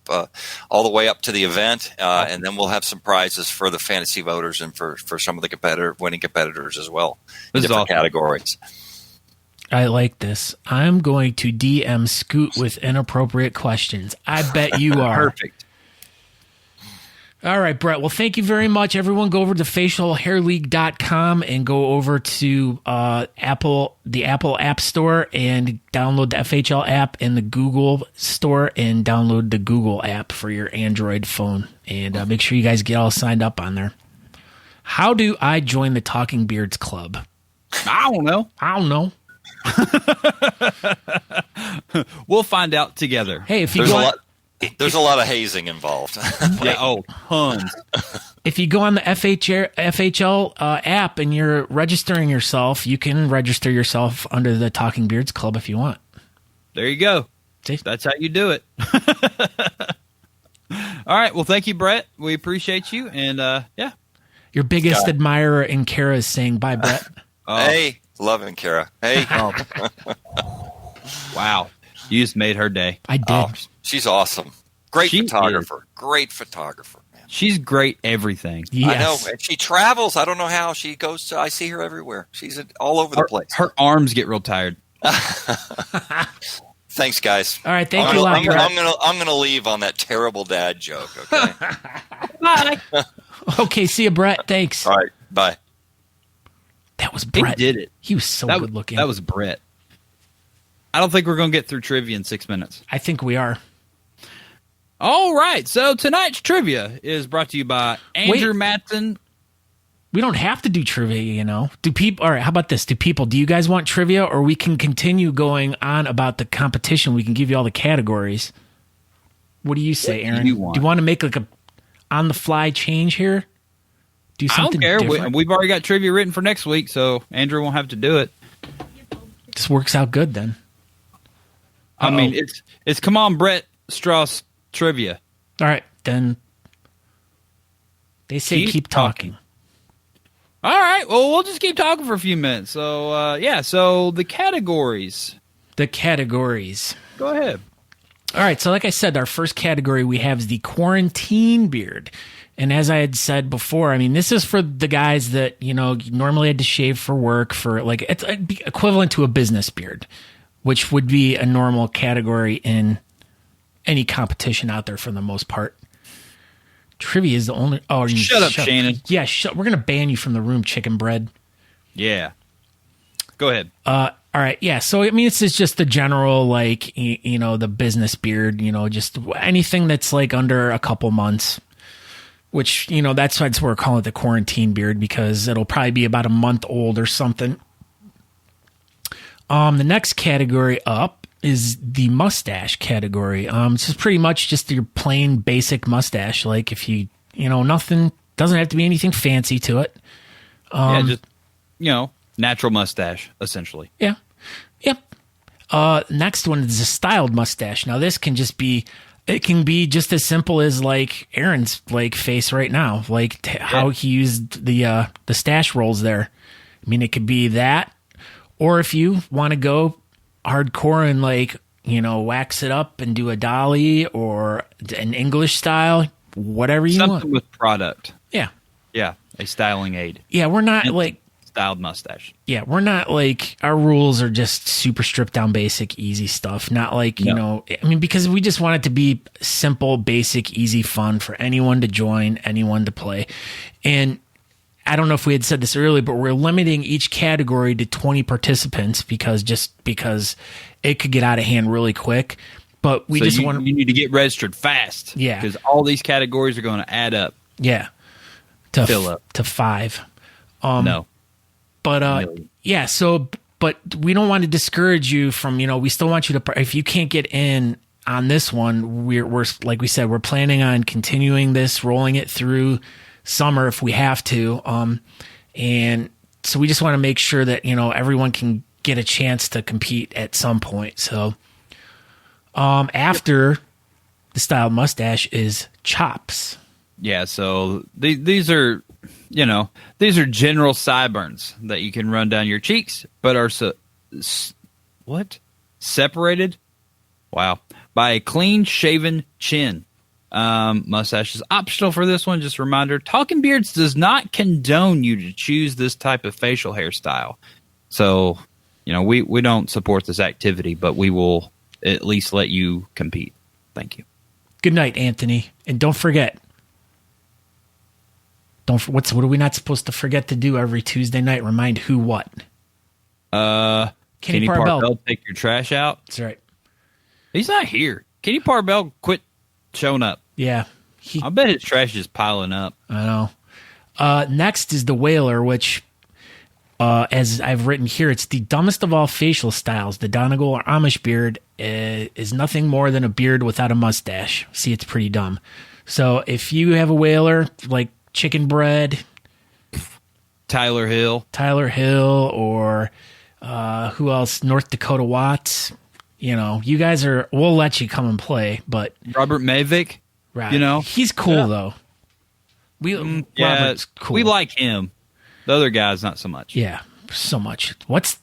all the way up to the event, and then we'll have some prizes for the fantasy voters and for some of the winning competitors as well in different categories. I like this. I'm going to DM Scoot with inappropriate questions. I bet you are. Perfect. All right, Brett. Well, thank you very much. Everyone go over to facialhairleague.com and go over to the Apple App Store and download the FHL app, and the Google Store and download the Google app for your Android phone. And make sure you guys get all signed up on there. How do I join the Talking Beards Club? I don't know. We'll find out together. Hey, if you There's a lot of hazing involved. Yeah, tons. If you go on the FHL app and you're registering yourself, you can register yourself under the Talking Beards Club if you want. There you go. See? That's how you do it. All right. Well, thank you, Brett. We appreciate you. And yeah. Your biggest admirer in Kara is saying bye, Brett. Hey, loving Kara. Hey. Wow. You just made her day. I did. Oh, she's awesome. Great photographer. Man. She's great everything. Yes. I know. And she travels. I don't know how. She goes I see her everywhere. She's all over the place. Her arms get real tired. Thanks, guys. All right, thank you. I'm gonna leave on that terrible dad joke. Okay. Bye. Okay, see you, Brett. Thanks. All right. Bye. That was Brett. He did it. He was so good looking. That was Brett. I don't think we're going to get through trivia in 6 minutes. I think we are. All right. So tonight's trivia is brought to you by Andrew Matson. We don't have to do trivia, you know. All right, how about this? Do you guys want trivia, or we can continue going on about the competition? We can give you all the categories. What do you say, Aaron? Do you want to make like a on-the-fly change here? Do something I don't care. different? We've already got trivia written for next week, so Andrew won't have to do it. This works out good then. I mean, it's come on, Brett Strauss trivia. All right, then they say keep talking. All right, well, we'll just keep talking for a few minutes. So, so the categories. Go ahead. All right, so like I said, our first category we have is the quarantine beard. And as I had said before, I mean, this is for the guys that, you know, normally had to shave for work for like, it's equivalent to a business beard, which would be a normal category in any competition out there for the most part. Trivia is the only. Oh, shut up, Shannon. Yeah, we're gonna ban you from the room, chicken bread. Yeah. Go ahead. All right. Yeah. So I mean, it's just the general, like, you know, the business beard. You know, just anything that's like under a couple months. Which, you know, that's why we're calling it the quarantine beard, because it'll probably be about a month old or something. The next category up is the mustache category. It's just pretty much just your plain basic mustache. Like if you know, nothing, doesn't have to be anything fancy to it. Just, you know, natural mustache, essentially. Yeah. Yep. Next one is a styled mustache. Now this can just be, it can be just as simple as like Aaron's like face right now, like how he used the stash rolls there. I mean, it could be that, or if you want to go hardcore and like, you know, wax it up and do a Dali or an English style, whatever you want. Something with product. Yeah. Yeah. A styling aid. Yeah. We're not like styled mustache. Yeah. We're not like, our rules are just super stripped down, basic, easy stuff. Not like, you know, I mean, because we just want it to be simple, basic, easy fun for anyone to join, anyone to play. And I don't know if we had said this earlier, but we're limiting each category to 20 participants because it could get out of hand really quick. But we you need to get registered fast. Yeah. Because all these categories are going to add up. Yeah. Fill up. To 5. No. But yeah, so but we don't want to discourage you from, we still want you to, if you can't get in on this one, we're like we said, we're planning on continuing this, rolling it through summer if we have to. And so we just want to make sure that, everyone can get a chance to compete at some point. So after the styled mustache is chops. Yeah, so these are, these are general sideburns that you can run down your cheeks, but are separated? Wow. By a clean shaven chin. Mustache is optional for this one. Just a reminder, Talking Beards does not condone you to choose this type of facial hairstyle. So, we don't support this activity, but we will at least let you compete. Thank you. Good night, Anthony. And don't forget, what are we not supposed to forget to do every Tuesday night? Remind who what? Kenny Parbell, take your trash out. That's right. He's not here. Kenny Parbell quit showing up. Yeah. I bet his trash is piling up. I know. Next is the Whaler, which, as I've written here, it's the dumbest of all facial styles. The Donegal or Amish beard is nothing more than a beard without a mustache. See, it's pretty dumb. So if you have a Whaler, like Chicken Bread, Tyler Hill, or who else? North Dakota Watts. You guys we'll let you come and play, but Robert Mavick, right? He's cool though. Robert's cool. We like him. The other guys, not so much. Yeah, so much. What's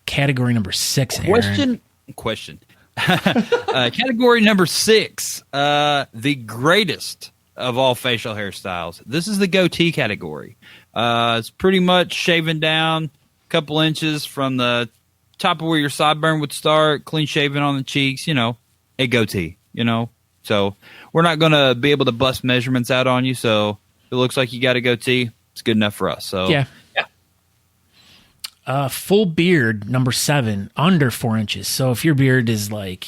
category number 6? Aaron? Question. Category number 6, the greatest of all facial hairstyles. This is the goatee category. It's pretty much shaven down a couple inches from the top of where your sideburn would start, clean shaven on the cheeks, a goatee, So we're not going to be able to bust measurements out on you. So if it looks like you got a goatee, it's good enough for us. So yeah. Full beard, number 7, under 4 inches. So if your beard is like,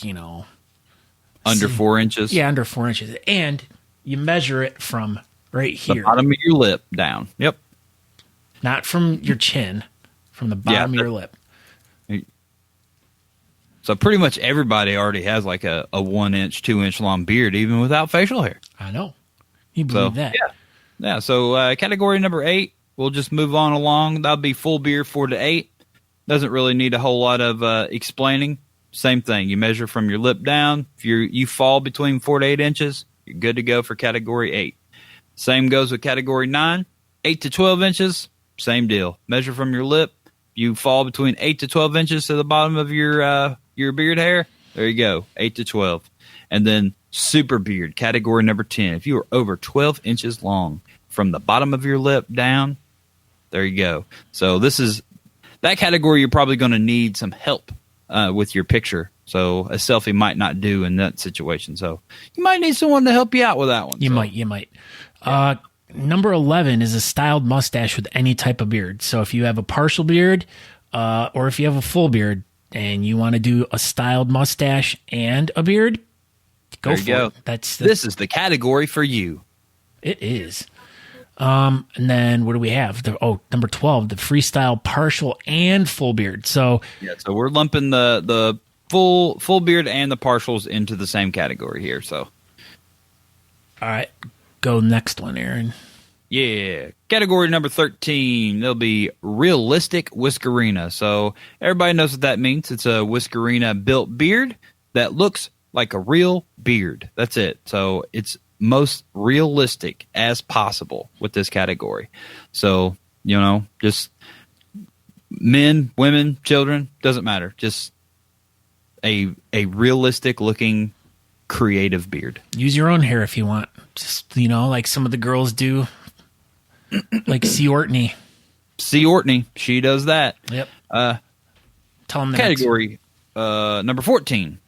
under 4 inches. Yeah, under 4 inches. And you measure it from right here. The bottom of your lip down. Yep. Not from your chin, from the bottom of your lip. So pretty much everybody already has like a 1 inch, 2 inch long beard, even without facial hair. I know. You believe that. Yeah. So category number 8, we'll just move on along. That'll be full beard 4 to 8. Doesn't really need a whole lot of explaining. Same thing. You measure from your lip down. If you fall between 4 to 8 inches, you're good to go for category 8. Same goes with category 9, 8 to 12 inches. Same deal. Measure from your lip. You fall between 8 to 12 inches to the bottom of your beard hair. There you go, 8 to 12. And then super beard, category number 10. If you are over 12 inches long from the bottom of your lip down, there you go. So this is that category. You're probably going to need some help with your picture. So a selfie might not do in that situation. So you might need someone to help you out with that one. You might. Yeah. Number 11 is a styled mustache with any type of beard. So if you have a partial beard or if you have a full beard and you want to do a styled mustache and a beard, go for it. This is the category for you. It is. And then what do we have? Number 12, the freestyle partial and full beard. So so we're lumping the full beard and the partials into the same category here. So all right. Go next one, Aaron. Yeah. Category number 13, there'll be realistic whiskerina. So everybody knows what that means. It's a whiskerina built beard that looks like a real beard. That's it. So it's most realistic as possible with this category. So, just men, women, children, doesn't matter. Just a realistic looking creative beard. Use your own hair if you want. Just, like some of the girls do. Like C. Ortney. She does that. Yep. Tell them the category number 14.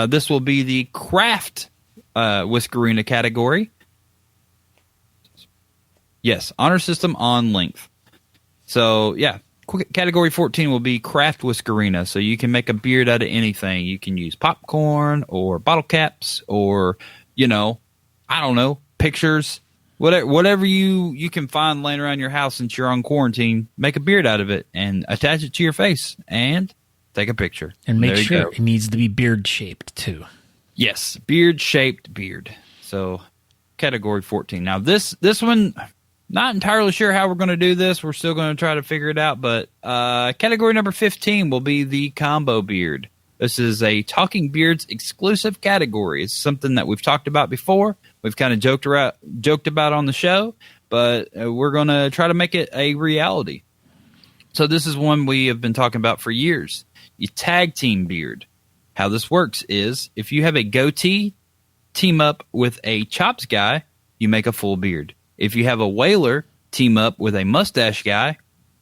This will be the craft whiskerina category. Yes, honor system on length. So, yeah. Category 14 will be craft whiskerina. So you can make a beard out of anything. You can use popcorn or bottle caps or, I don't know, pictures. whatever you can find laying around your house since you're on quarantine, make a beard out of it and attach it to your face and take a picture. And make sure it needs to be beard shaped too. Yes, beard shaped beard. So category 14. Now this one, not entirely sure how we're going to do this. We're still going to try to figure it out. But category number 15 will be the combo beard. This is a Talking Beards exclusive category. It's something that we've talked about before. We've kind of joked about on the show, but we're going to try to make it a reality. So this is one we have been talking about for years. You tag team beard. How this works is if you have a goatee team up with a chops guy, you make a full beard. If you have a whaler team up with a mustache guy,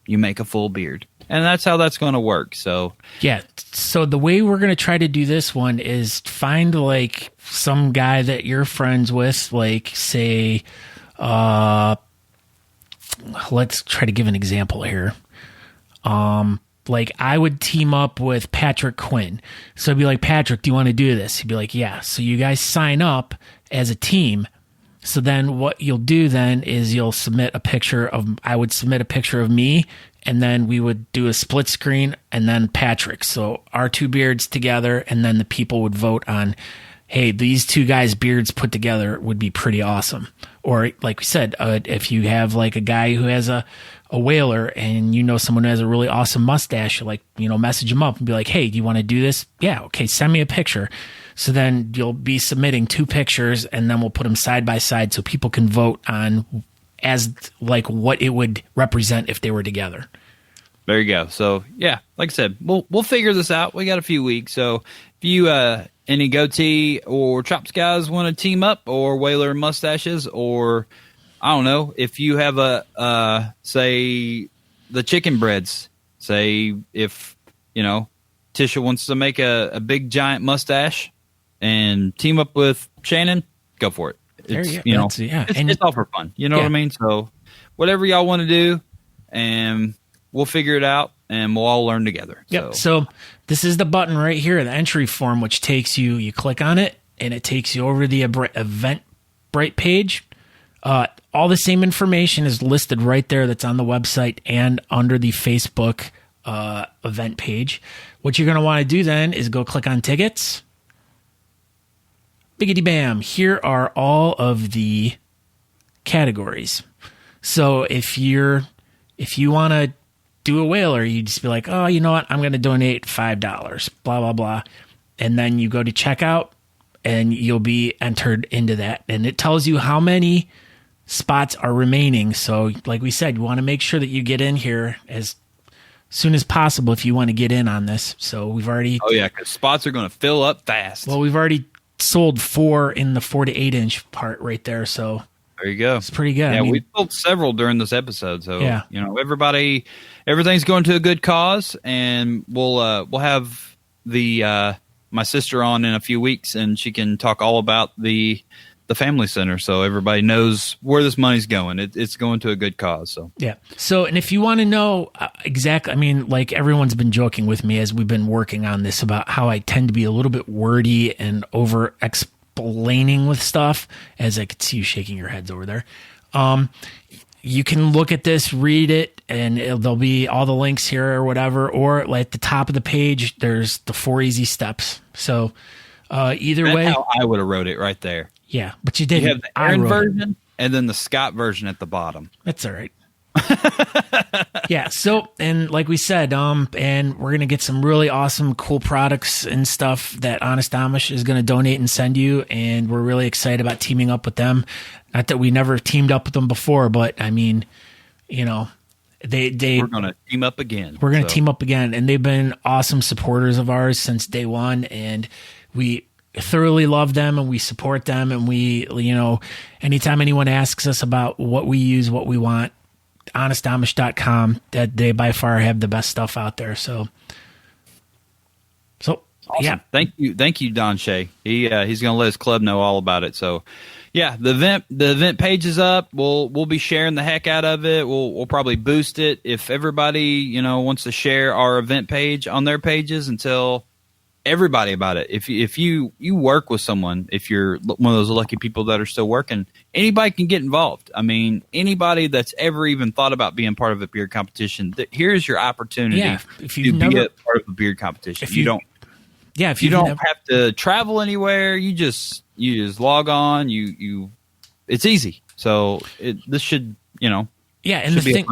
you make a full beard. And that's how that's going to work. So yeah. So the way we're going to try to do this one is find like some guy that you're friends with, like say, let's try to give an example here. Like I would team up with Patrick Quinn. So I'd be like, Patrick, do you want to do this? He'd be like, yeah. So you guys sign up as a team. So then what you'll do then is you'll submit a picture of, I would submit a picture of me, and then we would do a split screen and then Patrick. So our two beards together, and then the people would vote on, hey, these two guys' beards put together would be pretty awesome. Or like we said, if you have like a guy who has a whaler and you know someone who has a really awesome mustache, like, you know, message them up and be like, hey, do you want to do this? Yeah, okay, send me a picture. So then you'll be submitting two pictures, and then we'll put them side by side so people can vote on as like what it would represent if they were together. There you go. So yeah, like I said, we'll figure this out. We got a few weeks. So if you any goatee or chops guys want to team up, or whaler and mustaches, or I don't know, if you have a say the chicken breads, say if you know Tisha wants to make a big giant mustache and team up with Shannon, go for it. It's, you know, it's all for fun. You know what I mean? So whatever y'all want to do, and we'll figure it out, and we'll all learn together. Yep. So this is the button right here, the entry form, which takes you click on it, and it takes you over the Eventbrite page. All the same information is listed right there that's on the website and under the Facebook event page. What you're going to want to do then is go click on tickets. Biggity bam. Here are all of the categories. So if you want to do a whaler, you just be like, oh, you know what? I'm going to donate $5, blah, blah, blah. And then you go to checkout and you'll be entered into that. And it tells you how many spots are remaining. So like we said, you want to make sure that you get in here as soon as possible if you want to get in on this. So we've already... Oh, yeah, because spots are going to fill up fast. Well, we've already sold 4 in the 4 to 8 inch part right there. So there you go. It's pretty good. Yeah, we sold several during this episode. So, yeah, you know, everything's going to a good cause, and we'll have the my sister on in a few weeks, and she can talk all about the family center, so everybody knows where this money's going. It's going to a good cause. So yeah. So, and if you want to know exactly, I mean, like everyone's been joking with me as we've been working on this about how I tend to be a little bit wordy and over explaining with stuff, as I could see you shaking your heads over there. You can look at this, read it, and there'll be all the links here or whatever, or like at the top of the page, there's the 4 easy steps. So either way, how I would have wrote it right there. Yeah, but you didn't. You have the Aaron version and then the Scott version at the bottom. That's all right. Yeah, so, and like we said, and we're going to get some really awesome, cool products and stuff that Honest Amish is going to donate and send you, and we're really excited about teaming up with them. Not that we never teamed up with them before, but, I mean, you know, we're going to team up again. We're going to team up again, and they've been awesome supporters of ours since day one, and we thoroughly love them and we support them, and we, you know, anytime anyone asks us about what we use, what we want, honestamish.com, that they by far have the best stuff out there. So awesome. Yeah, thank you Don Shea. He's going to let his club know all about it. So yeah, the event page is up. We'll be sharing the heck out of it. We'll probably boost it if everybody, you know, wants to share our event page on their pages until everybody about it. If you work with someone, if you're one of those lucky people that are still working, anybody can get involved. I mean, anybody that's ever even thought about being part of a beard competition, here's your opportunity if to be a part of a beard competition. If you don't have to travel anywhere. You just log on. It's easy. So this should, and the thing.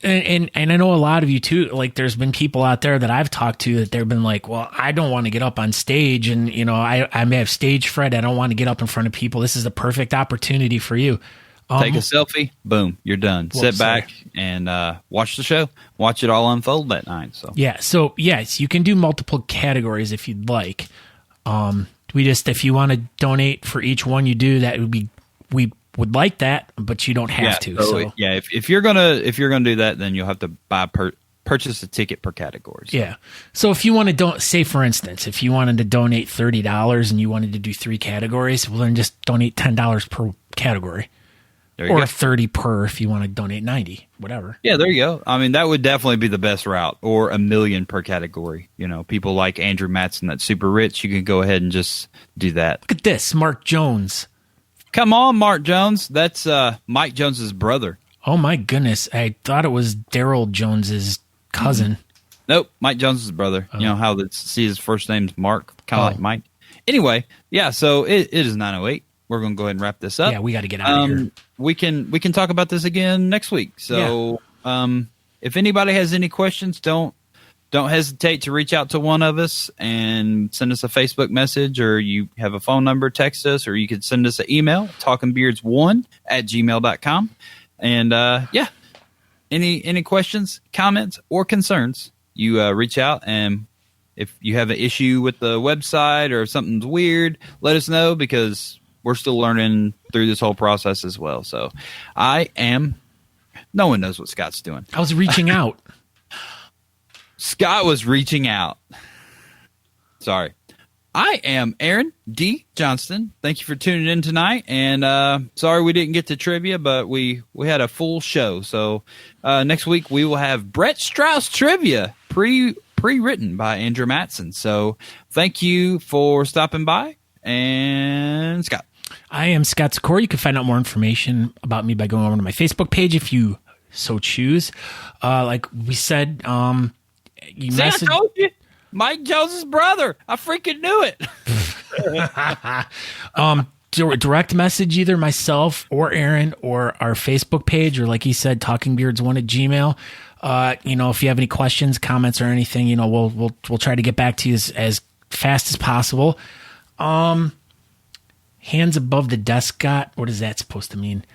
And I know a lot of you too, like there's been people out there that I've talked to that they've been like, well, I don't want to get up on stage and, I may have stage fright. I don't want to get up in front of people. This is the perfect opportunity for you. Take a selfie. Boom. You're done. Sit back and watch the show. Watch it all unfold that night. So yes, you can do multiple categories if you'd like. If you want to donate for each one you do, that would be, we would like that, but you don't have to. So if you're gonna do that, then you'll have to purchase a ticket per category. So. Yeah. So if you want to say for instance, if you wanted to donate $30 and you wanted to do 3 categories, well then just donate $10 per category, or 30 per if you want to donate 90, whatever. Yeah, there you go. I mean, that would definitely be the best route, or $1 million per category. People like Andrew Matson that's super rich, you can go ahead and just do that. Look at this, Mark Jones. Come on, Mark Jones. That's Mike Jones's brother. Oh, my goodness. I thought it was Daryl Jones's cousin. Nope, Mike Jones's brother. You know how his first name's Mark, kind of like Mike. Anyway, so it is 9:08. We're going to go ahead and wrap this up. Yeah, we got to get out of here. We can talk about this again next week. So if anybody has any questions, don't hesitate to reach out to one of us and send us a Facebook message, or you have a phone number, text us, or you could send us an email, talkingbeards1@gmail.com. And any questions, comments, or concerns, you reach out. And if you have an issue with the website or if something's weird, let us know, because we're still learning through this whole process as well. So no one knows what Scott's doing. I was reaching out. Scott was reaching out. Sorry. I am Aaron D. Johnston. Thank you for tuning in tonight. And sorry we didn't get to trivia, but we had a full show. So next week we will have Brett Strauss trivia, pre-written by Andrew Matson. So thank you for stopping by. And Scott. I am Scott Sikora. You can find out more information about me by going over to my Facebook page if you so choose. Like we said, I told you, Mike Jones's brother. I freaking knew it. Direct message either myself or Aaron or our Facebook page, or like he said, talkingbeards1@gmail. If you have any questions, comments, or anything, we'll try to get back to you as fast as possible. Hands above the desk, Scott. What is that supposed to mean?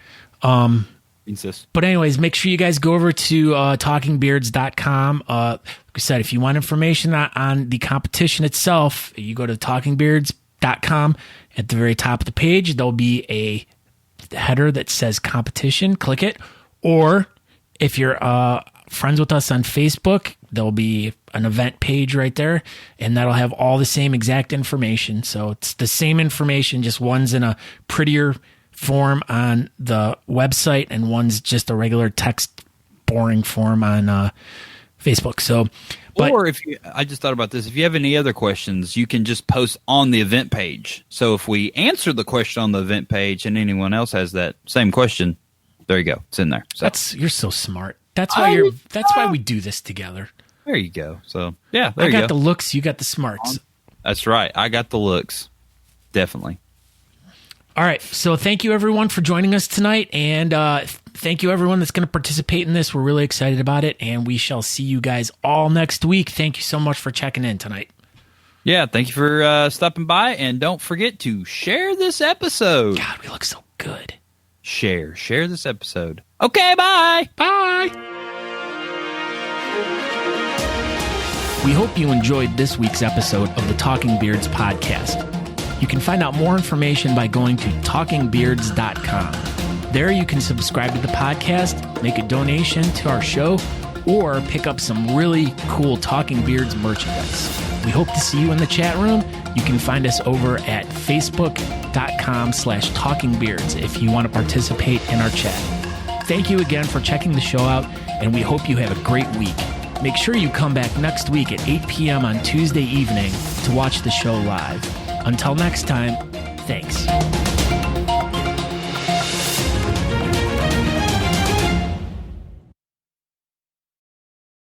But anyways, make sure you guys go over to talkingbeards.com. Like I said, if you want information on the competition itself, you go to talkingbeards.com. At the very top of the page, there'll be a header that says competition. Click it. Or if you're friends with us on Facebook, there'll be an event page right there, and that'll have all the same exact information. So it's the same information, just one's in a prettier form on the website and one's just a regular text boring form on Facebook. So, or I just thought about this. If you have any other questions, you can just post on the event page. So if we answer the question on the event page and anyone else has that same question, there you go. It's in there. So. You're so smart. That's why we do this together. There you go. So yeah, I got the looks, you got the smarts. That's right. I got the looks. Definitely. All right. So thank you everyone for joining us tonight, and thank you everyone that's going to participate in this. We're really excited about it, and we shall see you guys all next week. Thank you so much for checking in tonight. Yeah, thank you for stopping by, and don't forget to share this episode. God, we look so good. Share this episode. Okay, bye. Bye. We hope you enjoyed this week's episode of the Talking Beards podcast. You can find out more information by going to talkingbeards.com. There you can subscribe to the podcast, make a donation to our show, or pick up some really cool Talking Beards merchandise. We hope to see you in the chat room. You can find us over at facebook.com/talkingbeards if you want to participate in our chat. Thank you again for checking the show out, and we hope you have a great week. Make sure you come back next week at 8 p.m. on Tuesday evening to watch the show live. Until next time, thanks.